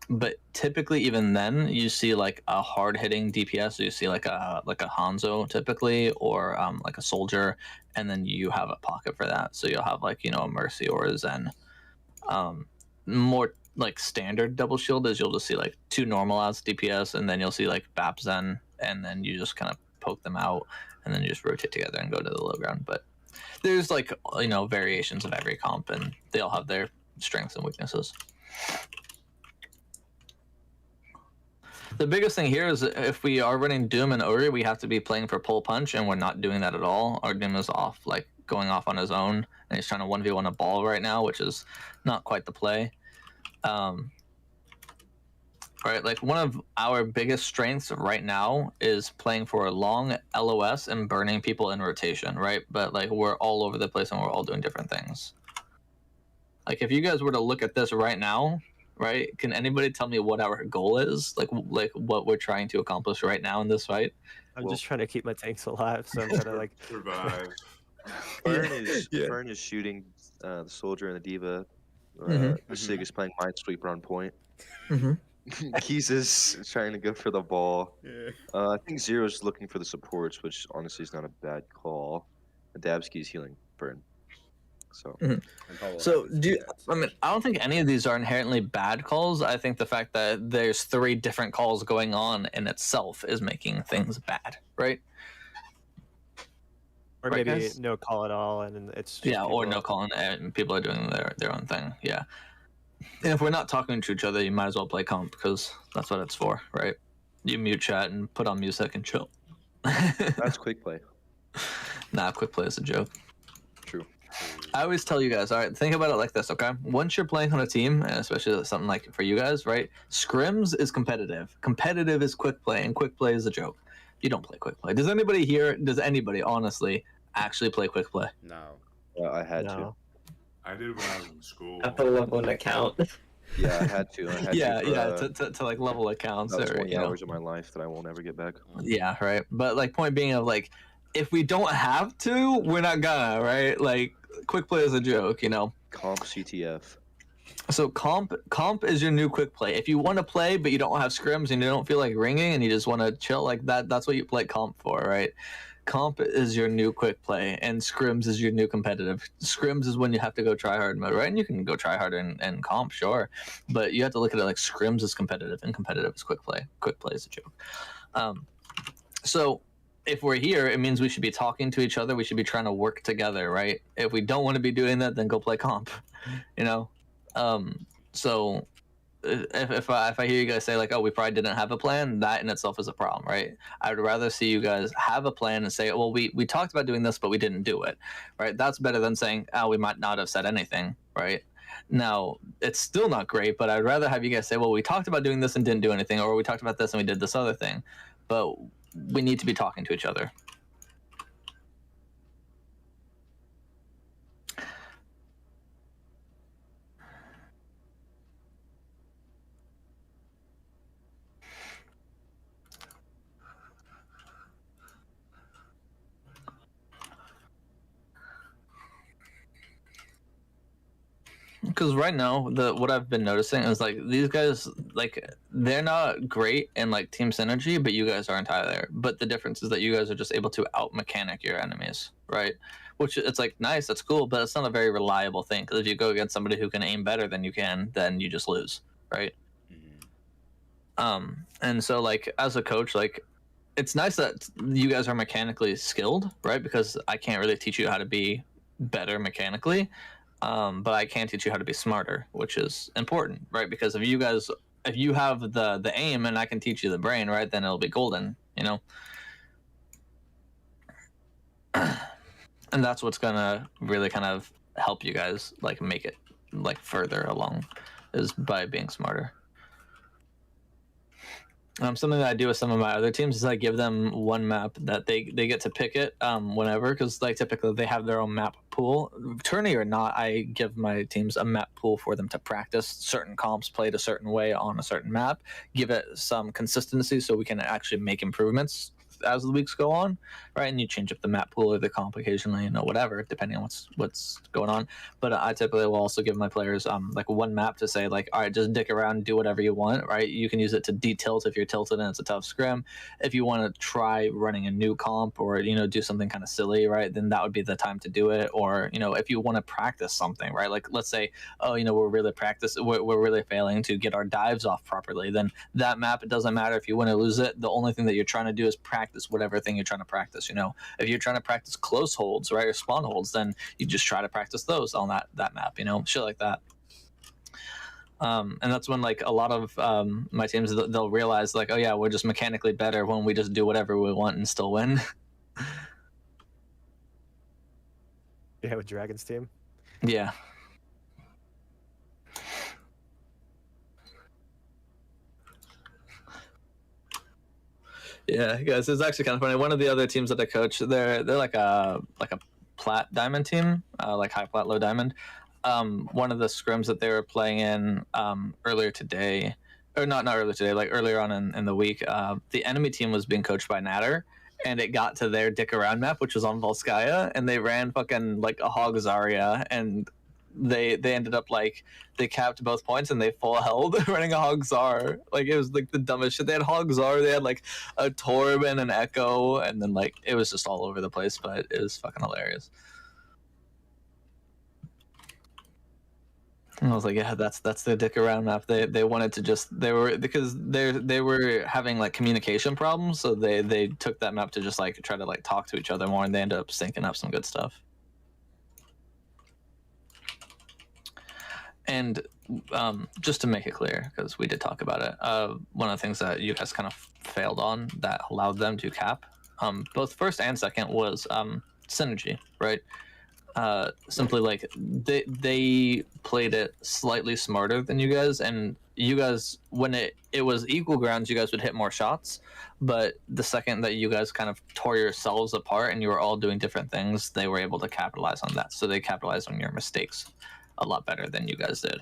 But typically even then you see like a hard hitting DPS. So you see like a Hanzo typically, or like a soldier, and then you have a pocket for that. So you'll have like a Mercy or a Zen. More like standard double shield is you'll just see like two normal as DPS, and then you'll see like Bap Zen, and then you just kind of poke them out, and then you just rotate together and go to the low ground. But there's like variations of every comp, and they all have their strengths and weaknesses. The biggest thing here is if we are running Doom and Ori, we have to be playing for pull punch, and we're not doing that at all. Our Doom is off, like going off on his own, and he's trying to 1v1 a ball right now, which is not quite the play. Right, like one of our biggest strengths right now is playing for a long LOS and burning people in rotation, right? But like we're all over the place and we're all doing different things. Like if you guys were to look at this right now, right? Can anybody tell me what our goal is? Like what we're trying to accomplish right now in this fight? I'm just trying to keep my tanks alive, so I'm gonna like survive. Fern is shooting the soldier and the diva. The Sig is playing Minesweeper on point. Keys is trying to go for the ball. Yeah. I think Zero's looking for the supports, which honestly is not a bad call. And Dabsky's healing Fern. So, So I don't think any of these are inherently bad calls. I think the fact that there's 3 different calls going on in itself is making things bad, right? or Right, maybe guys? no call at all, and it's just Or people- no calling, and people are doing their own thing. Yeah. And if we're not talking to each other, you might as well play comp because that's what it's for, right? You mute chat and put on music and chill. that's quick play. Nah, quick play is a joke. True. I always tell you guys, all right, think about it like this, okay? Once you're playing on a team, and especially something like for you guys, right? Scrims is competitive. Competitive is quick play, and quick play is a joke. You don't play quick play. Does anybody honestly actually play quick play? No. I had to. No. I did when I was in school. At the level an account. Yeah, I had to. To like level accounts That's or 20 hours of my life that I won't ever get back. Yeah, right. But like point being of like if we don't have to, we're not gonna, right? Like quick play is a joke, Comp CTF. So comp is your new quick play. If you want to play but you don't have scrims and you don't feel like ringing and you just want to chill like that's what you play comp for, right? Comp is your new quick play and scrims is your new competitive. Scrims is when you have to go try hard mode, right? And you can go try hard in comp, sure, but you have to look at it like scrims is competitive and competitive is quick play. Quick play is a joke. So if we're here, it means we should be talking to each other. We should be trying to work together, right? If we don't want to be doing that, then go play comp, So if I hear you guys say like, oh, we probably didn't have a plan, that in itself is a problem, right? I would rather see you guys have a plan and say, well, we talked about doing this, but we didn't do it, right? That's better than saying, oh, we might not have said anything, right? Now, it's still not great, but I'd rather have you guys say, well, we talked about doing this and didn't do anything, or we talked about this and we did this other thing, but we need to be talking to each other. Because right now, what I've been noticing is like these guys, like they're not great in like team synergy, but you guys are entirely there. But the difference is that you guys are just able to out mechanic your enemies, right? Which it's like nice, that's cool, but it's not a very reliable thing. Because if you go against somebody who can aim better than you can, then you just lose, right? And so like as a coach, like it's nice that you guys are mechanically skilled, right? Because I can't really teach you how to be better mechanically. But I can teach you how to be smarter, which is important, right? Because if you have the aim and I can teach you the brain, right, then it'll be golden, you know? And that's what's gonna really kind of help you guys like make it like further along, is by being smarter. Something that I do with some of my other teams is I give them one map that they get to pick it whenever, because like typically they have their own map pool. Tourney or not, I give my teams a map pool for them to practice certain comps played a certain way on a certain map, give it some consistency so we can actually make improvements as the weeks go on, right? And you change up the map pool or the comp occasionally, you know, whatever, depending on what's going on. But I typically will also give my players like one map to say like, all right, just dick around, do whatever you want, right? You can use it to de-tilt if you're tilted and it's a tough scrim. If you want to try running a new comp or, you know, do something kind of silly, right, then that would be the time to do it. Or, you know, if you want to practice something, right, like let's say, oh, you know, we're really failing to get our dives off properly, then that map, it doesn't matter if you win or lose it. The only thing that you're trying to do is practice whatever thing you're trying to practice. You know, if you're trying to practice close holds, right, or spawn holds, then you just try to practice those on that map, you know, shit like that. And that's when like a lot of my teams, they'll realize like, oh yeah, we're just mechanically better when we just do whatever we want and still win. Yeah, with Dragon's team. Yeah. Yeah, guys, it's actually kind of funny. One of the other teams that I coach, they're like a plat diamond team, like high plat, low diamond. One of the scrims that they were playing in earlier today, or not earlier today, like earlier on in the week, the enemy team was being coached by Natter, and it got to their dick around map, which was on Volskaya, and they ran fucking like a hog Zarya, and they ended up like they capped both points and they full held running a hog Zar. Like it was like the dumbest shit. They had hog Zar, they had like a Torb and an Echo, and then like it was just all over the place, but it was fucking hilarious. And I was like, yeah, that's the dick around map. They wanted to just they were having like communication problems, so they took that map to just like try to like talk to each other more, and they ended up syncing up some good stuff. And just to make it clear, because we did talk about it, one of the things that you guys kind of failed on that allowed them to cap, both first and second, was synergy, right? Simply like they played it slightly smarter than you guys, and you guys, when it was equal grounds, you guys would hit more shots, but the second that you guys kind of tore yourselves apart and you were all doing different things, they were able to capitalize on that. So they capitalized on your mistakes a lot better than you guys did.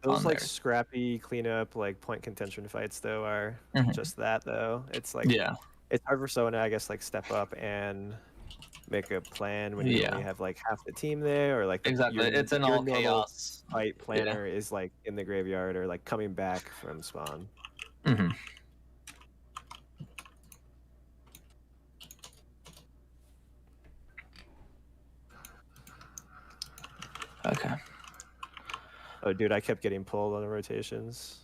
Those like scrappy cleanup, like point contention fights though are just that though. It's like, yeah, it's hard for someone to, I guess, like step up and make a plan when you only have like half the team there, or like exactly, it's an all chaos fight planner is like in the graveyard or like coming back from spawn. Okay. Oh, dude, I kept getting pulled on the rotations.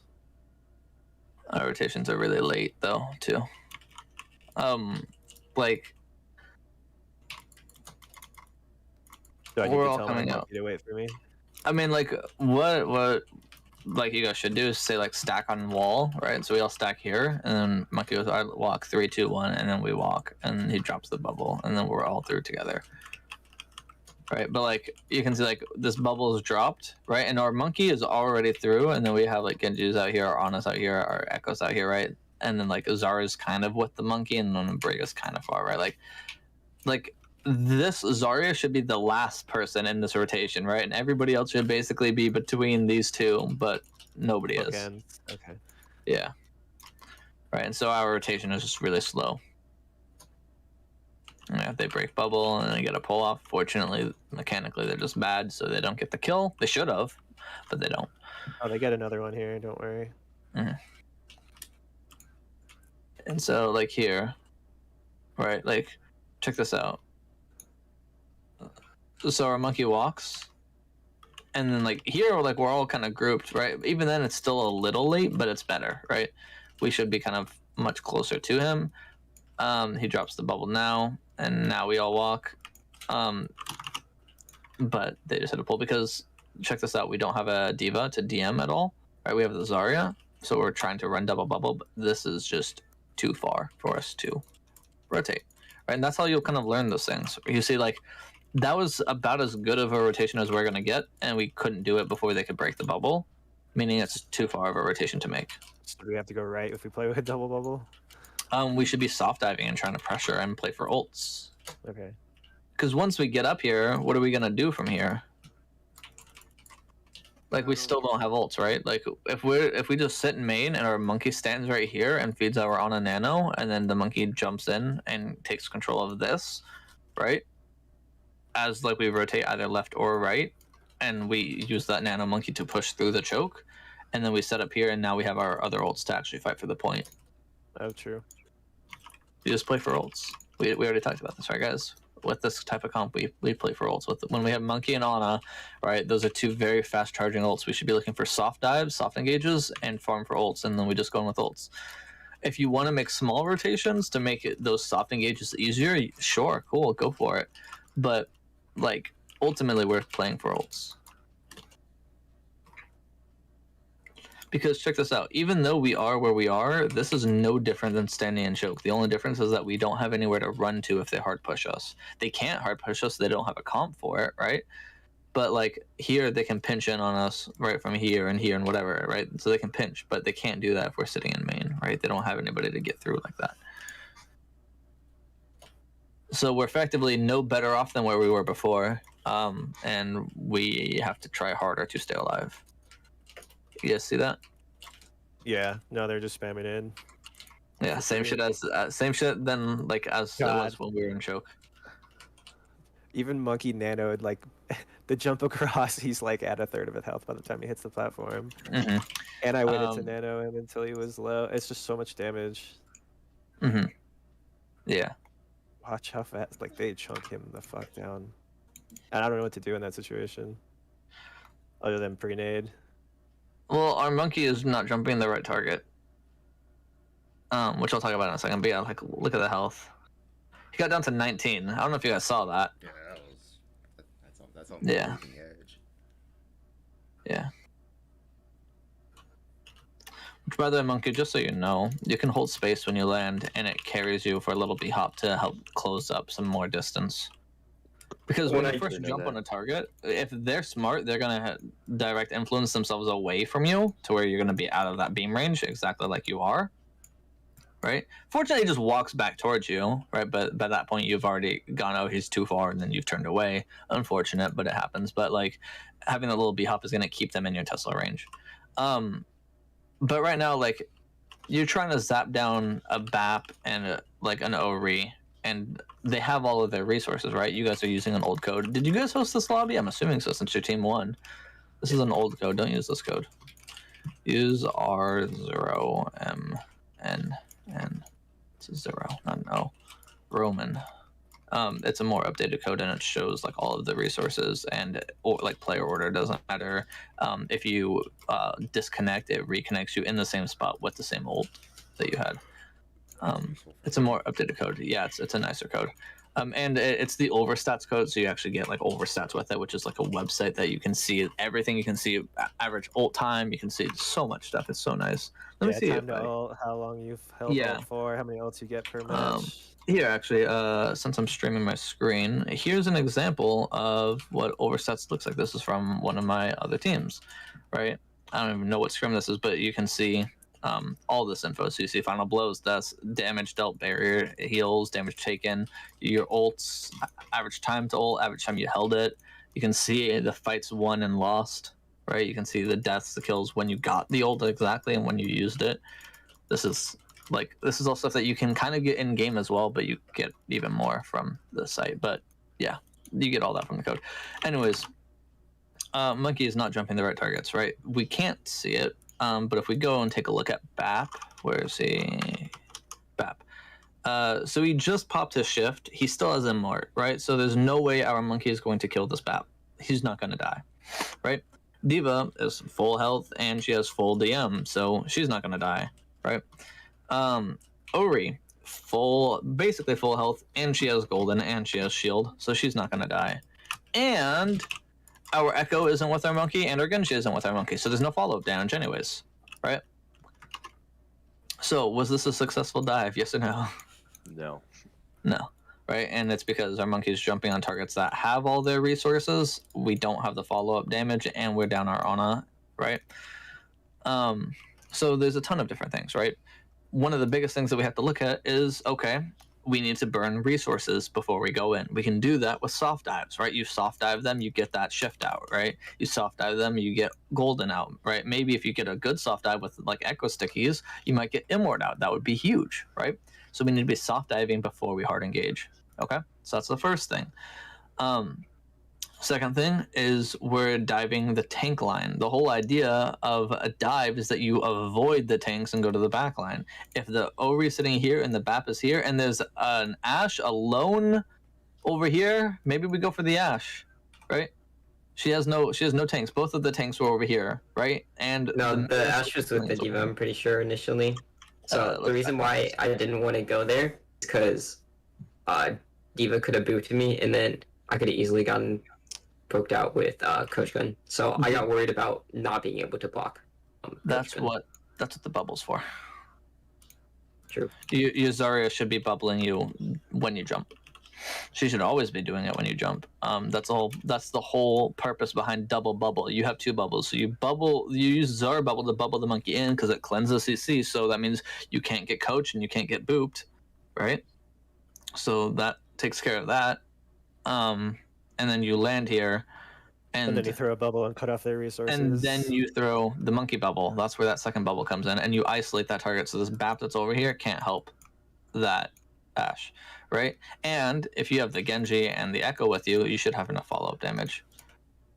Our rotations are really late though, too. Like do I need we're to all tell coming my out to wait for me? I mean, like what like you guys should do is say like stack on wall, right? So we all stack here, and then Monkey goes, I walk 3, 2, 1, and then we walk, and he drops the bubble, and then we're all through together. Right, but like you can see, like this bubble is dropped, right, and our monkey is already through, and then we have like Genji's out here, our Ana's out here, our Echo's out here, right, and then like Zara's kind of with the monkey, and then Briga's kind of far, right, like this Zarya should be the last person in this rotation, right, and everybody else should basically be between these two, but nobody is. Okay. Yeah. Right, and so our rotation is just really slow. Yeah, they break bubble and they get a pull off. Fortunately, mechanically, they're just bad, so they don't get the kill. They should have, but they don't. Oh, they get another one here. Don't worry. And so, like here, right? Like, check this out. So our monkey walks, and then like here, like we're all kind of grouped, right? Even then, it's still a little late, but it's better, right? We should be kind of much closer to him. He drops the bubble now, and now we all walk. But they just hit a pull because, check this out, we don't have a diva to DM at all, right? We have the Zarya, so we're trying to run double bubble, but this is just too far for us to rotate, right? And that's how you'll kind of learn those things. You see, like, that was about as good of a rotation as we're going to get, and we couldn't do it before they could break the bubble, meaning it's too far of a rotation to make. So do we have to go right if we play with a double bubble? We should be soft diving and trying to pressure and play for ults. Okay. Because once we get up here, what are we gonna do from here? Like we still don't have ults, right? Like if we just sit in main and our monkey stands right here and feeds our on a nano, and then the monkey jumps in and takes control of this, right? As like we rotate either left or right, and we use that nano monkey to push through the choke, and then we set up here, and now we have our other ults to actually fight for the point. Oh, true. We just play for ults. We already talked about this, right, guys? With this type of comp, we play for ults. When we have Monkey and Ana, right, those are two very fast charging ults. We should be looking for soft dives, soft engages, and farm for ults, and then we just go in with ults. If you want to make small rotations to make those soft engages easier, sure, cool, go for it. But, like, ultimately, we're playing for ults. Because check this out, even though we are where we are, this is no different than standing and choke. The only difference is that we don't have anywhere to run to if they hard push us. They can't hard push us, they don't have a comp for it, right? But like here, they can pinch in on us right from here and whatever, right? So they can pinch, but they can't do that if we're sitting in main, right? They don't have anybody to get through like that. So we're effectively no better off than where we were before, and we have to try harder to stay alive. You guys see that? Yeah. No, they're just spamming in. Yeah, same shit then like as it was when we were in choke. Even Monkey nanoed like the jump across. He's like at a third of his health by the time he hits the platform. Mm-hmm. And I waited to nano him until he was low. It's just so much damage. Mm-hmm. Yeah. Watch how fast like they chunk him the fuck down. And I don't know what to do in that situation, other than pre-nade. Well, our monkey is not jumping the right target, which I'll talk about in a second. But yeah, like look at the health. He got down to 19. I don't know if you guys saw that. Yeah, that's on yeah. the edge. Yeah. Which, by the way, monkey, just so you know, you can hold space when you land, and it carries you for a little B-hop to help close up some more distance. Because when you first jump on a target, if they're smart, they're going to direct influence themselves away from you to where you're going to be out of that beam range, exactly like you are, right? Fortunately, he just walks back towards you, right? But by that point, you've already gone, oh, he's too far, and then you've turned away. Unfortunate, but it happens. But, like, having that little B-hop is going to keep them in your Tesla range. But right now, like, you're trying to zap down a BAP and, like, an ORE, and they have all of their resources, right? You guys are using an old code. Did you guys host this lobby? I'm assuming so, since your team won. This is an old code. Don't use this code. Use R0MNN. It's a 0, not an O. Roman. It's a more updated code, and it shows like all of the resources, and like player order doesn't matter. If you disconnect, it reconnects you in the same spot with the same ult that you had. It's a more updated code. Yeah, it's a nicer code. And it's the overstats code, so you actually get like overstats with it, which is like a website that you can see everything. You can see average ult time. You can see so much stuff. It's so nice. Let me see time if to ult, how long you've held Yeah. ult for, how many ults you get per match. Here, actually, since I'm streaming my screen, here's an example of what overstats looks like. This is from one of my other teams, right? I don't even know what scrim this is, but you can see all this info. So you see final blows, that's damage dealt, barrier heals, damage taken, your ults, average time to ult, average time you held it. You can see the fights won and lost, right? You can see the deaths, the kills, when you got the ult exactly and when you used it. This is all stuff that you can kind of get in game as well, but you get even more from the site. But yeah, you get all that from the code. Anyways, Monkey is not jumping the right targets, right? We can't see it, but if we go and take a look at BAP, where is he? BAP. So he just popped his shift. He still has Immort, right? So there's no way our Monkey is going to kill this BAP. He's not going to die, right? D.Va is full health and she has full DM, so she's not going to die, right? Ori, basically full health, and she has golden and she has shield, so she's not going to die. And our Echo isn't with our Monkey, and our Genji isn't with our Monkey, so there's no follow-up damage anyways, right? So was this a successful dive, yes or no? No. No, right? And it's because our Monkey's jumping on targets that have all their resources. We don't have the follow-up damage, and we're down our Ana, right? So there's a ton of different things, right? One of the biggest things that we have to look at is, okay, we need to burn resources before we go in. We can do that with soft dives, right? You soft dive them, you get that shift out, right? You soft dive them, you get golden out, right? Maybe if you get a good soft dive with like echo stickies, you might get immort out. That would be huge, right? So we need to be soft diving before we hard engage. Okay, so that's the first thing. Second thing is we're diving the tank line. The whole idea of a dive is that you avoid the tanks and go to the back line. If the Ori is sitting here and the BAP is here and there's an Ashe alone over here, maybe we go for the Ashe, right? She has no tanks. Both of the tanks were over here, right? And No, the Ashe was with the D.Va, I'm pretty sure, initially. So the reason why I didn't want to go there is because D.Va could have booped me, and then I could have easily gotten poked out with Coach Gun. So I got worried about not being able to block. That's what the bubble's for. True. Your Zarya should be bubbling you when you jump. She should always be doing it when you jump. That's the whole purpose behind double bubble. You have two bubbles, so you use Zarya bubble to bubble the Monkey in because it cleanses CC. So that means you can't get coached and you can't get booped, right? So that takes care of that. And then you land here, And then you throw a bubble and cut off their resources. and then you throw the Monkey bubble. That's where that second bubble comes in, and you isolate that target. So this BAP that's over here can't help that Ashe, right? And if you have the Genji and the Echo with you, you should have enough follow-up damage.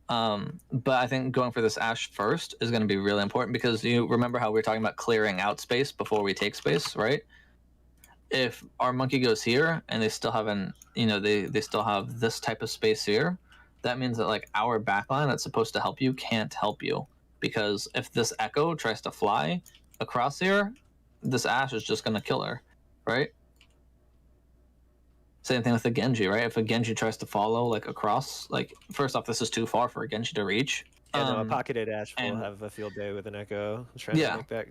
But I think going for this Ashe first is going to be really important because you remember how we were talking about clearing out space before we take space, right? If our Monkey goes here and they still haven't, they still have this type of space here, that means that like our backline that's supposed to help you can't help you, because if this Echo tries to fly across here, this Ashe is just gonna kill her, right? Same thing with the Genji, right? If a Genji tries to follow like across, like first off, this is too far for a Genji to reach. Yeah, no, a pocketed Ashe will and- have a field day with an Echo. Trying Yeah. to make that.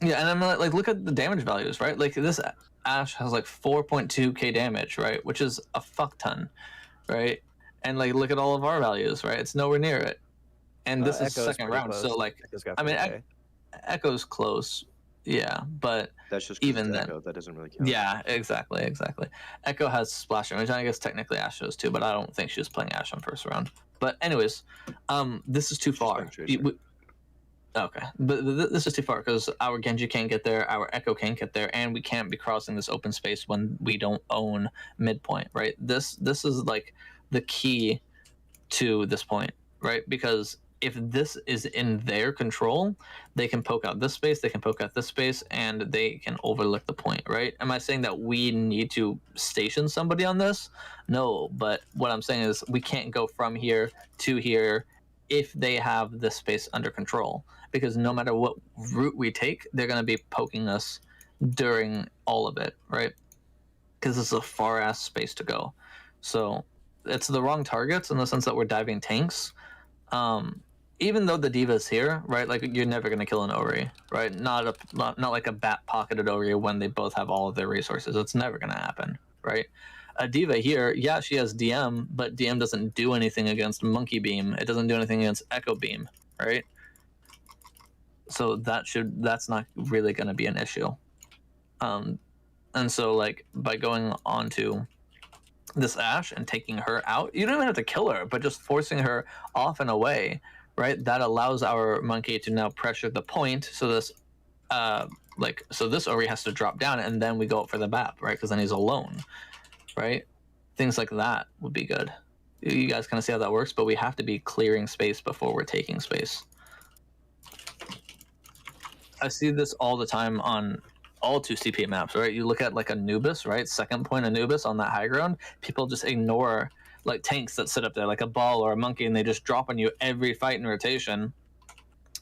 Yeah, and I'm like, look at the damage values, right? Like this Ashe has like 4.2k damage, right? Which is a fuck ton, right? And like, look at all of our values, right? It's nowhere near it. And this is Echo's second pretty round, close. so like, Echo's got I mean, 4K. Echo's close, yeah, but That's just 'cause Even it's then. Echo, that doesn't really count. yeah, exactly. Echo has splash damage, and I guess technically Ashe does too, but I don't think she was playing Ashe on first round. But anyways, this is too far. Spectracer. Okay, but this is too far because our Genji can't get there, our Echo can't get there, and we can't be crossing this open space when we don't own midpoint, right? This is like the key to this point, right? Because if this is in their control, they can poke out this space, they can poke out this space, and they can overlook the point, right? Am I saying that we need to station somebody on this? No, but what I'm saying is we can't go from here to here if they have this space under control, because no matter what route we take, they're going to be poking us during all of it, right? because it's a far ass space to go. So it's the wrong targets in the sense that we're diving tanks. Even though the diva's here, right? Like you're never gonna kill an Ori, right? Not like a bat pocketed Ori when they both have all of their resources. It's never gonna happen, right? A diva here, yeah, she has DM, but DM doesn't do anything against Monkey Beam. It doesn't do anything against Echo Beam, right? So that's not really gonna be an issue. And so like by going on to this Ashe and taking her out, you don't even have to kill her, but just forcing her off and away, right? That allows our monkey to now pressure the point. So this, so this Ori has to drop down, and then we go up for the BAP, right? Because then he's alone, right? Things like that would be good. You guys kind of see how that works, but we have to be clearing space before we're taking space. I see this all the time on all 2CP maps, right? You look at like Anubis, right? Second point Anubis on that high ground. People just ignore like tanks that sit up there, like a ball or a monkey, and they just drop on you every fight in rotation,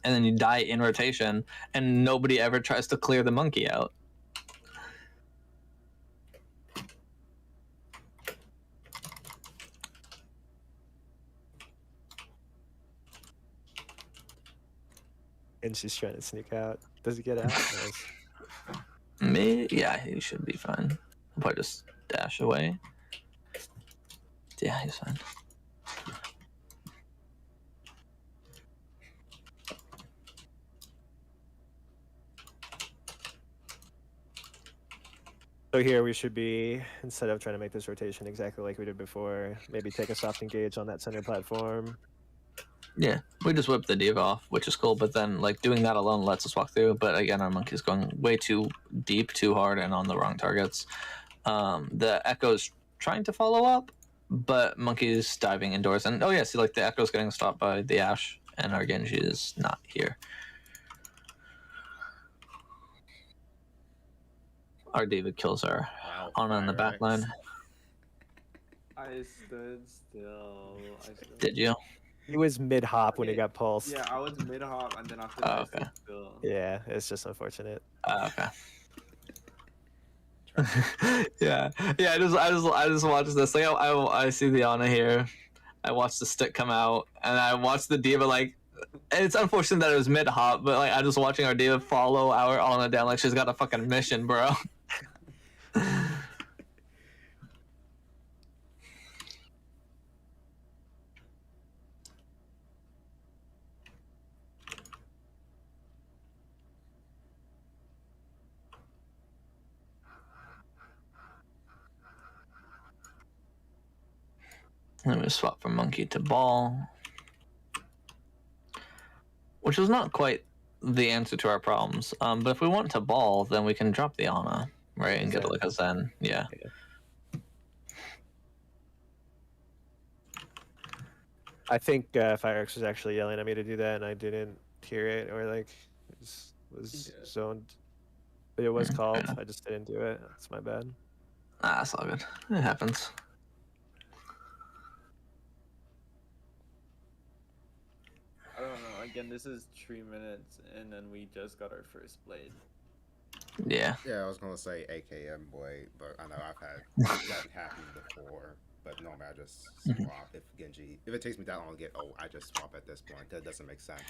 and then you die in rotation, and nobody ever tries to clear the monkey out. And she's trying to sneak out. Does he get out? Nice. Me? Yeah, he should be fine. I'll probably just dash away. Yeah, he's fine. So here we should be, instead of trying to make this rotation exactly like we did before, maybe take a soft engage on that center platform. Yeah, we just whip the diva off, which is cool, but then like doing that alone lets us walk through. But again, our monkey's going way too deep, too hard, and on the wrong targets. The Echo's trying to follow up, but monkey's diving indoors. And oh yeah, see, like the Echo's getting stopped by the Ashe, and our Genji is not here. Our David kills our Ana in the back line. I stood still. Did you? He was mid hop when he got pulsed. Yeah, I was mid hop, and then after that, I stood still. Yeah, it's just unfortunate. Okay. yeah. I just watched this. Like I see the Ana here. I watched the stick come out, and I watched the diva like. It's unfortunate that it was mid hop, but like I just watching our diva follow our Ana down like she's got a fucking mission, bro. Let me swap from monkey to ball, which is not quite the answer to our problems. But if we want to ball, then we can drop the Ana, right, and get like a Zen. Yeah. I think Firex was actually yelling at me to do that, and I didn't hear it, or like was zoned. But it was called. Yeah. I just didn't do it. That's my bad. Ah, it's all good. It happens. I don't know. Again, this is 3 minutes, and then we just got our first blade. Yeah. Yeah, I was gonna say AKM boy, but I know I've had that happen before. But normally I just swap if Genji. If it takes me that long to get I just swap at this point because it doesn't make sense.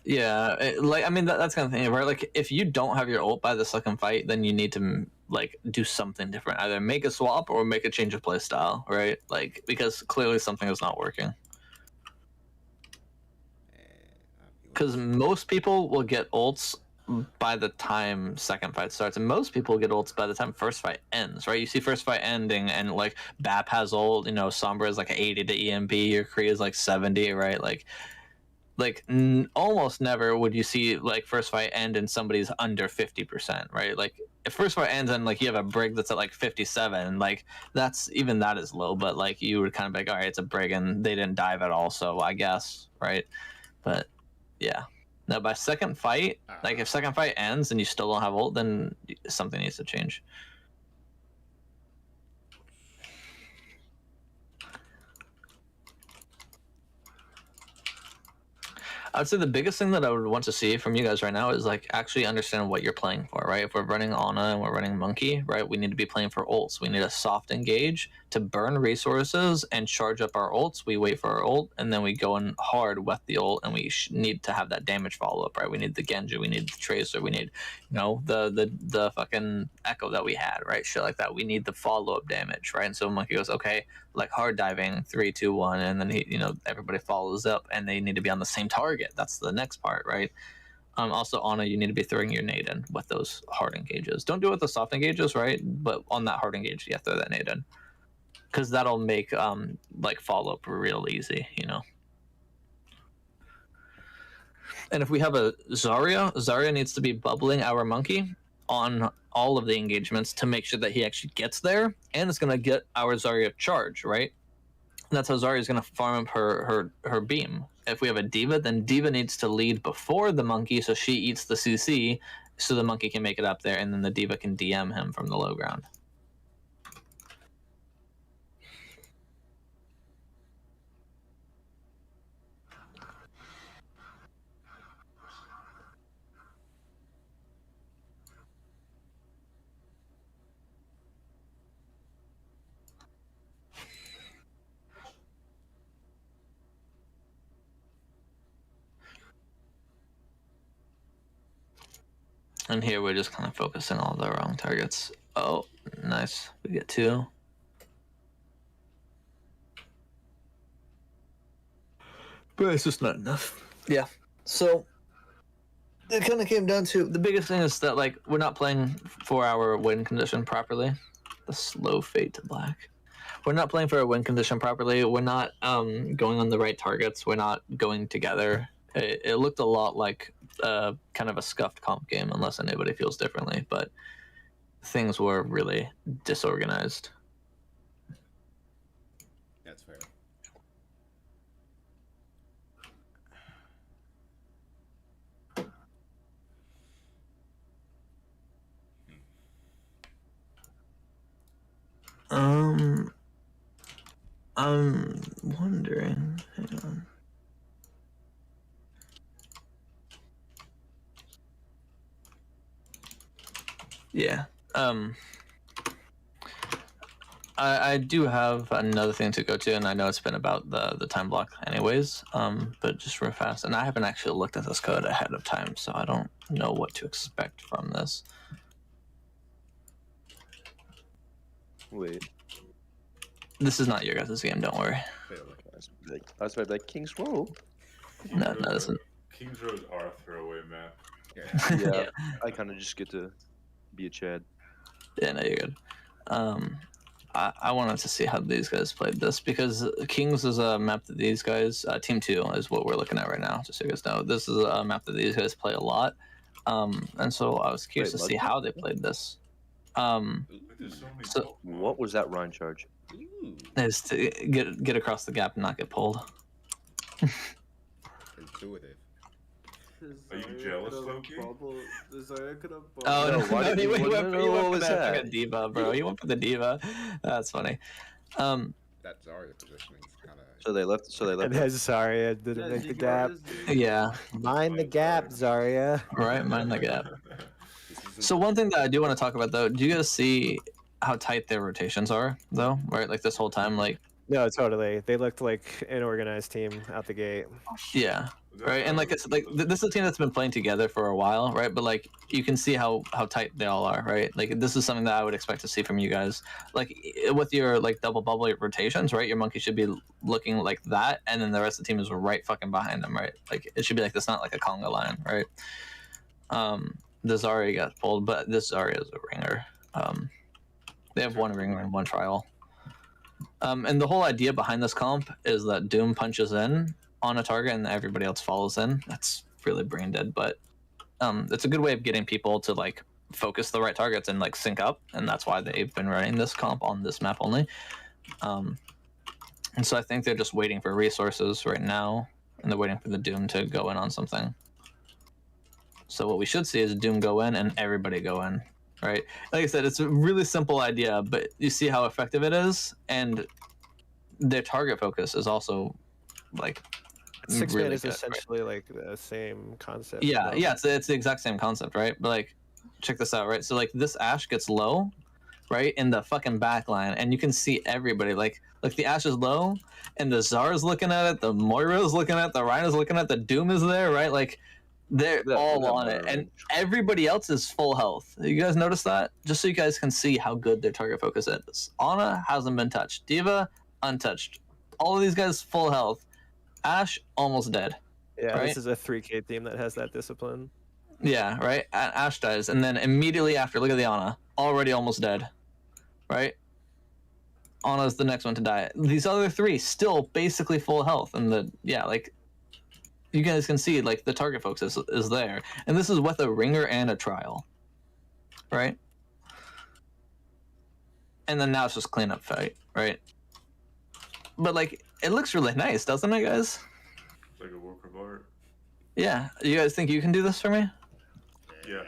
Yeah, that's kind of thing, right? Like, if you don't have your ult by the second fight, then you need to like do something different. Either make a swap or make a change of play style, right? Like, because clearly something is not working. Because most people will get ults by the time second fight starts, and most people get ults by the time first fight ends, right? You see first fight ending, and like BAP has ult, Sombra is like 80 to EMP, your Kree is like 70, right? Almost never would you see like first fight end and somebody's under 50%, right? Like if first fight ends and like you have a Brig that's at like 57, like that is low, but like you would kind of be like, all right, it's a Brig and they didn't dive at all, so I guess, right? But yeah. Now by second fight, like if second fight ends and you still don't have ult, then something needs to change. I'd say the biggest thing that I would want to see from you guys right now is like actually understand what you're playing for, right? If we're running Ana and we're running Monkey, right, we need to be playing for ults. We need a soft engage to burn resources and charge up our ults. We wait for our ult and then we go in hard with the ult, and we need to have that damage follow up, right? We need the Genji, we need the Tracer, we need, you know, the fucking Echo that we had, right? Shit like that. We need the follow up damage, right? And so Monkey goes, okay, like hard diving, 3, 2, 1, and then he, you know, everybody follows up, and they need to be on the same target. That's the next part, right? Also, Ana, you need to be throwing your nade in with those hard engages. Don't do it with the soft engages, right? But on that hard engage, yeah, throw that nade in, because that'll make like follow up real easy, you know. And if we have a Zarya needs to be bubbling our Monkey on all of the engagements to make sure that he actually gets there, and it's going to get our Zarya charge, right? And that's how Zarya is going to farm up her beam. If we have a D.Va, then D.Va needs to lead before the Monkey, so she eats the CC, so the Monkey can make it up there, and then the D.Va can DM him from the low ground. And here we're just kind of focusing on the wrong targets. Oh, nice. We get 2. But it's just not enough. Yeah. So it kind of came down to the biggest thing is that like we're not playing for our win condition properly. The slow fade to black. We're not playing for our win condition properly. We're not going on the right targets. We're not going together. It looked a lot like kind of a scuffed comp game, unless anybody feels differently. But things were really disorganized. That's fair. I'm wondering. Hang on. Yeah. I do have another thing to go to, and I know it's been about the time block anyways, but just real fast. And I haven't actually looked at this code ahead of time, so I don't know what to expect from this. Wait. This is not your guys' game, don't worry. I was like King's Row. No, this isn't. Kings Road are a throwaway map. Yeah, I kind of just get to be a Chad. Yeah, no, you're good. I wanted to see how these guys played this, because Kings is a map that these guys, Team 2 is what we're looking at right now, just so you guys know. This is a map that these guys play a lot. And so I was curious to see how they played this. So what was that Rhine charge? is to get across the gap and not get pulled. Intuitive. Are you jealous, Loki? Oh No, no, why did he you went wanna know what for was that that? fucking D.Va, bro. He went for the D.Va. That's funny. That Zarya positioning is kind of. So they left. And then Zarya didn't make the gap. Yeah, Mind the gap, Zarya. right. Mind the gap. So one thing that I do want to talk about, though, do you guys see how tight their rotations are, though? Right, like this whole time, like No, totally. They looked like an organized team out the gate. yeah, right. And like it's like this is a team that's been playing together for a while, right? But like you can see how tight they all are, right? Like this is something that I would expect to see from you guys. Like with your like double bubble rotations, right? Your Monkey should be looking like that, and then the rest of the team is right fucking behind them, right? Like it should be like this, not like a conga line, right? The Zarya got pulled, but this Zarya is a ringer. They have one ringer and one trial. And the whole idea behind this comp is that Doom punches in on a target and everybody else follows in. That's really brain dead, but it's a good way of getting people to like focus the right targets and like sync up, and that's why they've been running this comp on this map only. And so I think they're just waiting for resources right now, and they're waiting for the Doom to go in on something. So what we should see is Doom go in and everybody go in. Right, like I said, it's a really simple idea, but you see how effective it is, and their target focus is also like Six really man is good, right? essentially like the same concept. Yeah, though. yeah, it's the exact same concept, right? But like, check this out, right? So like this Ashe gets low, right, in the fucking back line, and you can see everybody. Like the Ashe is low, and the Zar's looking at it, the Moira's looking at it, the Rhino's looking at it, the Doom is there, right? Like they're all on it, and everybody else is full health. You guys notice that? Just so you guys can see how good their target focus is. Ana hasn't been touched. D.Va untouched. All of these guys full health. Ashe almost dead. Yeah, right? this is a 3K team that has that discipline. Yeah, right. Ashe dies, and then immediately after, look at the Ana, already almost dead, right? Ana's the next one to die. These other three still basically full health, and like you guys can see like the target focus is there, and this is with a ringer and a trial, right? And then now it's just cleanup fight, right? But like it looks really nice, doesn't it, guys? It's like a work of art. Yeah. You guys think you can do this for me? Yeah.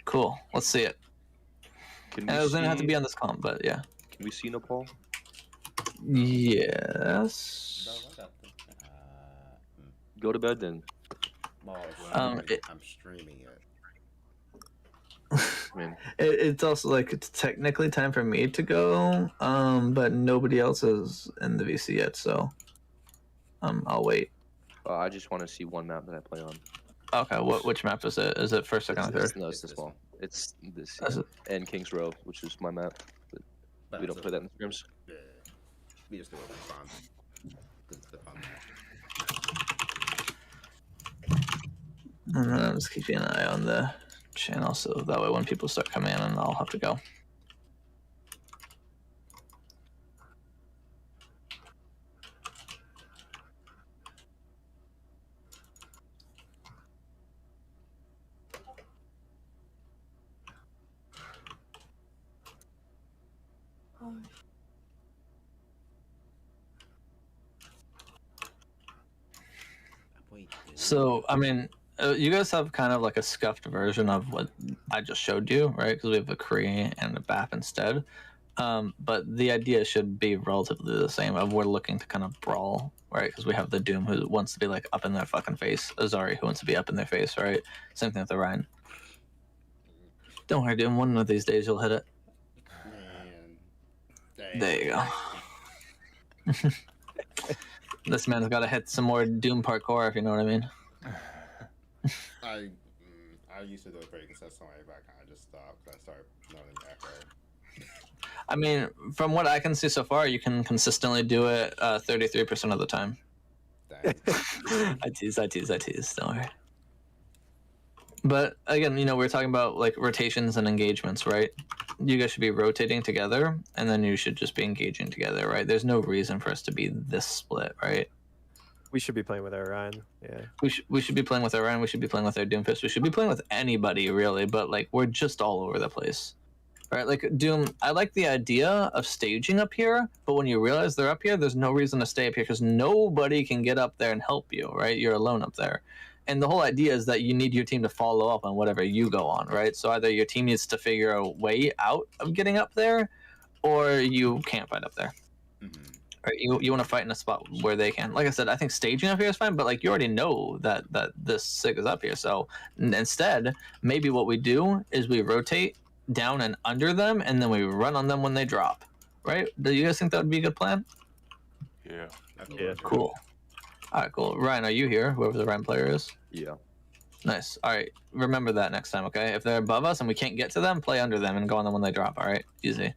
Cool. Let's see it. Can And it doesn't have to be on this comp, but yeah. Can we see Nepal? Yes. Go to bed then. I'm streaming it. I mean, It's also like it's technically time for me to go, but nobody else is in the VC yet, so I'll wait. I just want to see one map that I play on. Okay, which map is it? Is it first, second, or third? No, it's this one. It's this Is it? and Kings Row, which is my map. But we don't play that in the scrims. Yeah. We just do it for fun. It's the fun match. And then I'm just keeping an eye on the channel, so that way when people start coming in, and I'll have to go. So, I mean, you guys have kind of like a scuffed version of what I just showed you, right? Because we have a Kree and a BAP instead. But the idea should be relatively the same. We're looking to kind of brawl, right? Because we have the Doom who wants to be like up in their fucking face. Azari who wants to be up in their face, right? Same thing with the Ryan. Don't worry, Doom. One of these days you'll hit it. Man. There you go. This man's got to hit some more Doom parkour, if you know what I mean. I used to do it pretty consistently, but I kind of just stopped because I started learning Echo. I mean, from what I can see so far, you can consistently do it 33% of the time. Dang. I tease. Don't worry. But again, you know, we're talking about like rotations and engagements, right? You guys should be rotating together, and then you should just be engaging together, right? There's no reason for us to be this split, right? We should be playing with Orion. Yeah. We should be playing with Orion. We should be playing with our Doomfist. We should be playing with anybody really, but like we're just all over the place, right? Like Doom, I like the idea of staging up here, but when you realize they're up here, there's no reason to stay up here because nobody can get up there and help you, right? You're alone up there. And the whole idea is that you need your team to follow up on whatever you go on, right? So either your team needs to figure a way out of getting up there, or you can't fight up there. Mm-hmm. Right? You want to fight in a spot where they can. Like I said, I think staging up here is fine, but like you already know that this SIG is up here. So instead, maybe what we do is we rotate down and under them, and then we run on them when they drop. Right? Do you guys think that would be a good plan? Yeah. Yeah. Cool. All right, cool. Ryan, are you here? Whoever the Ryan player is. Yeah. Nice. All right. Remember that next time, okay? If they're above us and we can't get to them, play under them and go on them when they drop. All right. Easy.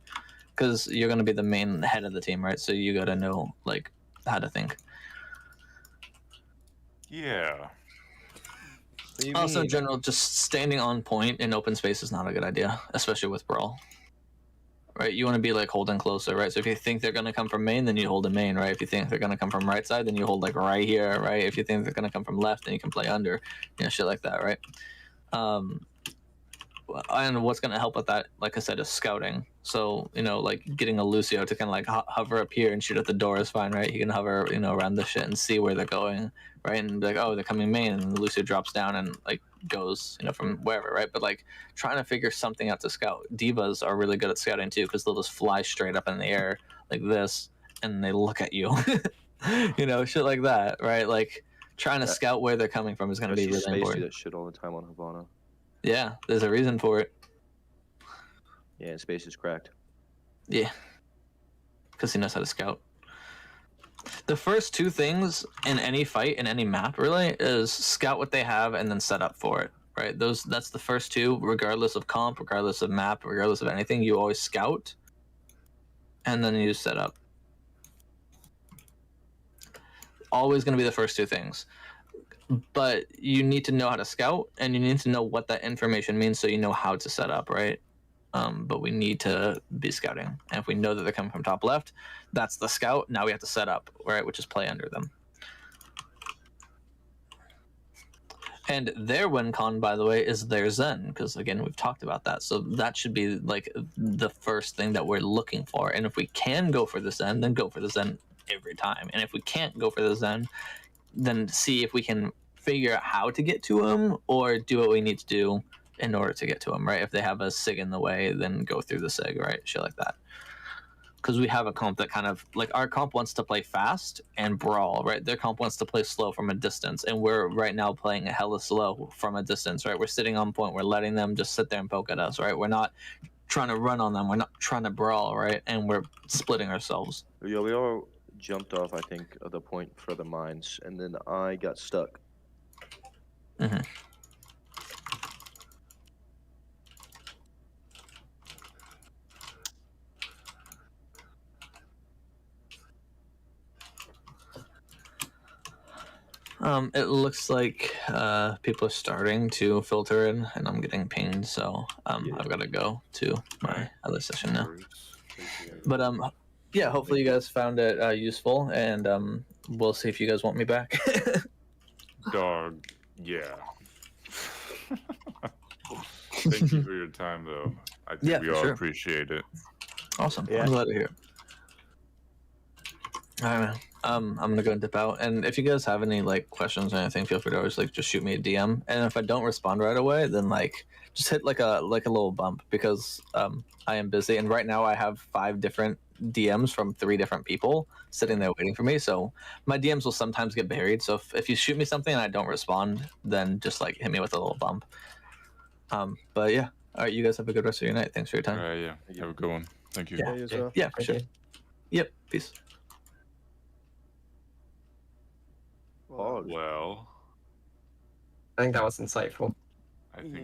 Because you're gonna be the main head of the team, right? So you gotta know like how to think. Yeah. Also, in general, just standing on point in open space is not a good idea, especially with brawl. Right? You want to be like holding closer, right? So if you think they're gonna come from main, then you hold a main, right? If you think they're gonna come from right side, then you hold like right here, right? If you think they're gonna come from left, then you can play under, you know, shit like that, right? And what's going to help with that, like I said, is scouting. So, you know, like getting a Lucio to kind of like hover up here and shoot at the door is fine, right? He can hover, you know, around the shit and see where they're going, right? And be like, oh, they're coming main, and the Lucio drops down and like goes, you know, from wherever, right? But like trying to figure something out to scout. Divas are really good at scouting too, because they'll just fly straight up in the air like this, and they look at you. You know, shit like that, right? Like trying to scout where they're coming from is going to be really Space do important. that shit all the time on Havana. Yeah, there's a reason for it. Yeah, and Space is cracked. Yeah, because he knows how to scout. The first two things in any fight, in any map, really, is scout what they have and then set up for it, right? That's the first two, regardless of comp, regardless of map, regardless of anything. You always scout, and then you set up. Always going to be the first two things. But you need to know how to scout, and you need to know what that information means so you know how to set up, right? But we need to be scouting. And if we know that they're coming from top left, that's the scout. Now we have to set up, right? Which is play under them. And their win con, by the way, is their Zen, because again, we've talked about that. So that should be like the first thing that we're looking for. And if we can go for the Zen, then go for the Zen every time. And if we can't go for the Zen, then see if we can figure out how to get to them or do what we need to do in order to get to them, right? If they have a SIG in the way, then go through the SIG, right? Shit like that. Because we have a comp that kind of, like, our comp wants to play fast and brawl, right? Their comp wants to play slow from a distance, and we're right now playing a hella slow from a distance, right? We're sitting on point. We're letting them just sit there and poke at us, right? We're not trying to run on them. We're not trying to brawl, right? And we're splitting ourselves. Yeah, we all jumped off, I think, of the point for the mines, and then I got stuck. Mm-hmm. It looks like people are starting to filter in, and I'm getting pinged, so I've got to go to my other session now. But yeah, hopefully you guys found it useful, and we'll see if you guys want me back. Dog, yeah. Thank you for your time, though. I think we all appreciate it. Awesome. Yeah. I'm glad to hear it. All right, man. I'm gonna go and dip out, and if you guys have any like questions or anything, feel free to always like just shoot me a DM, and if I don't respond right away, then like just hit like a little bump, because I am busy, and right now I have 5 different DMs from 3 different people sitting there waiting for me, so my DMs will sometimes get buried. So if you shoot me something and I don't respond, then just like hit me with a little bump. But yeah, all right, you guys have a good rest of your night. Thanks for your time. All right, yeah, have a good one. Thank you. Yeah, you as well. yeah, for sure. Yep, peace. Well, I think that was insightful. I think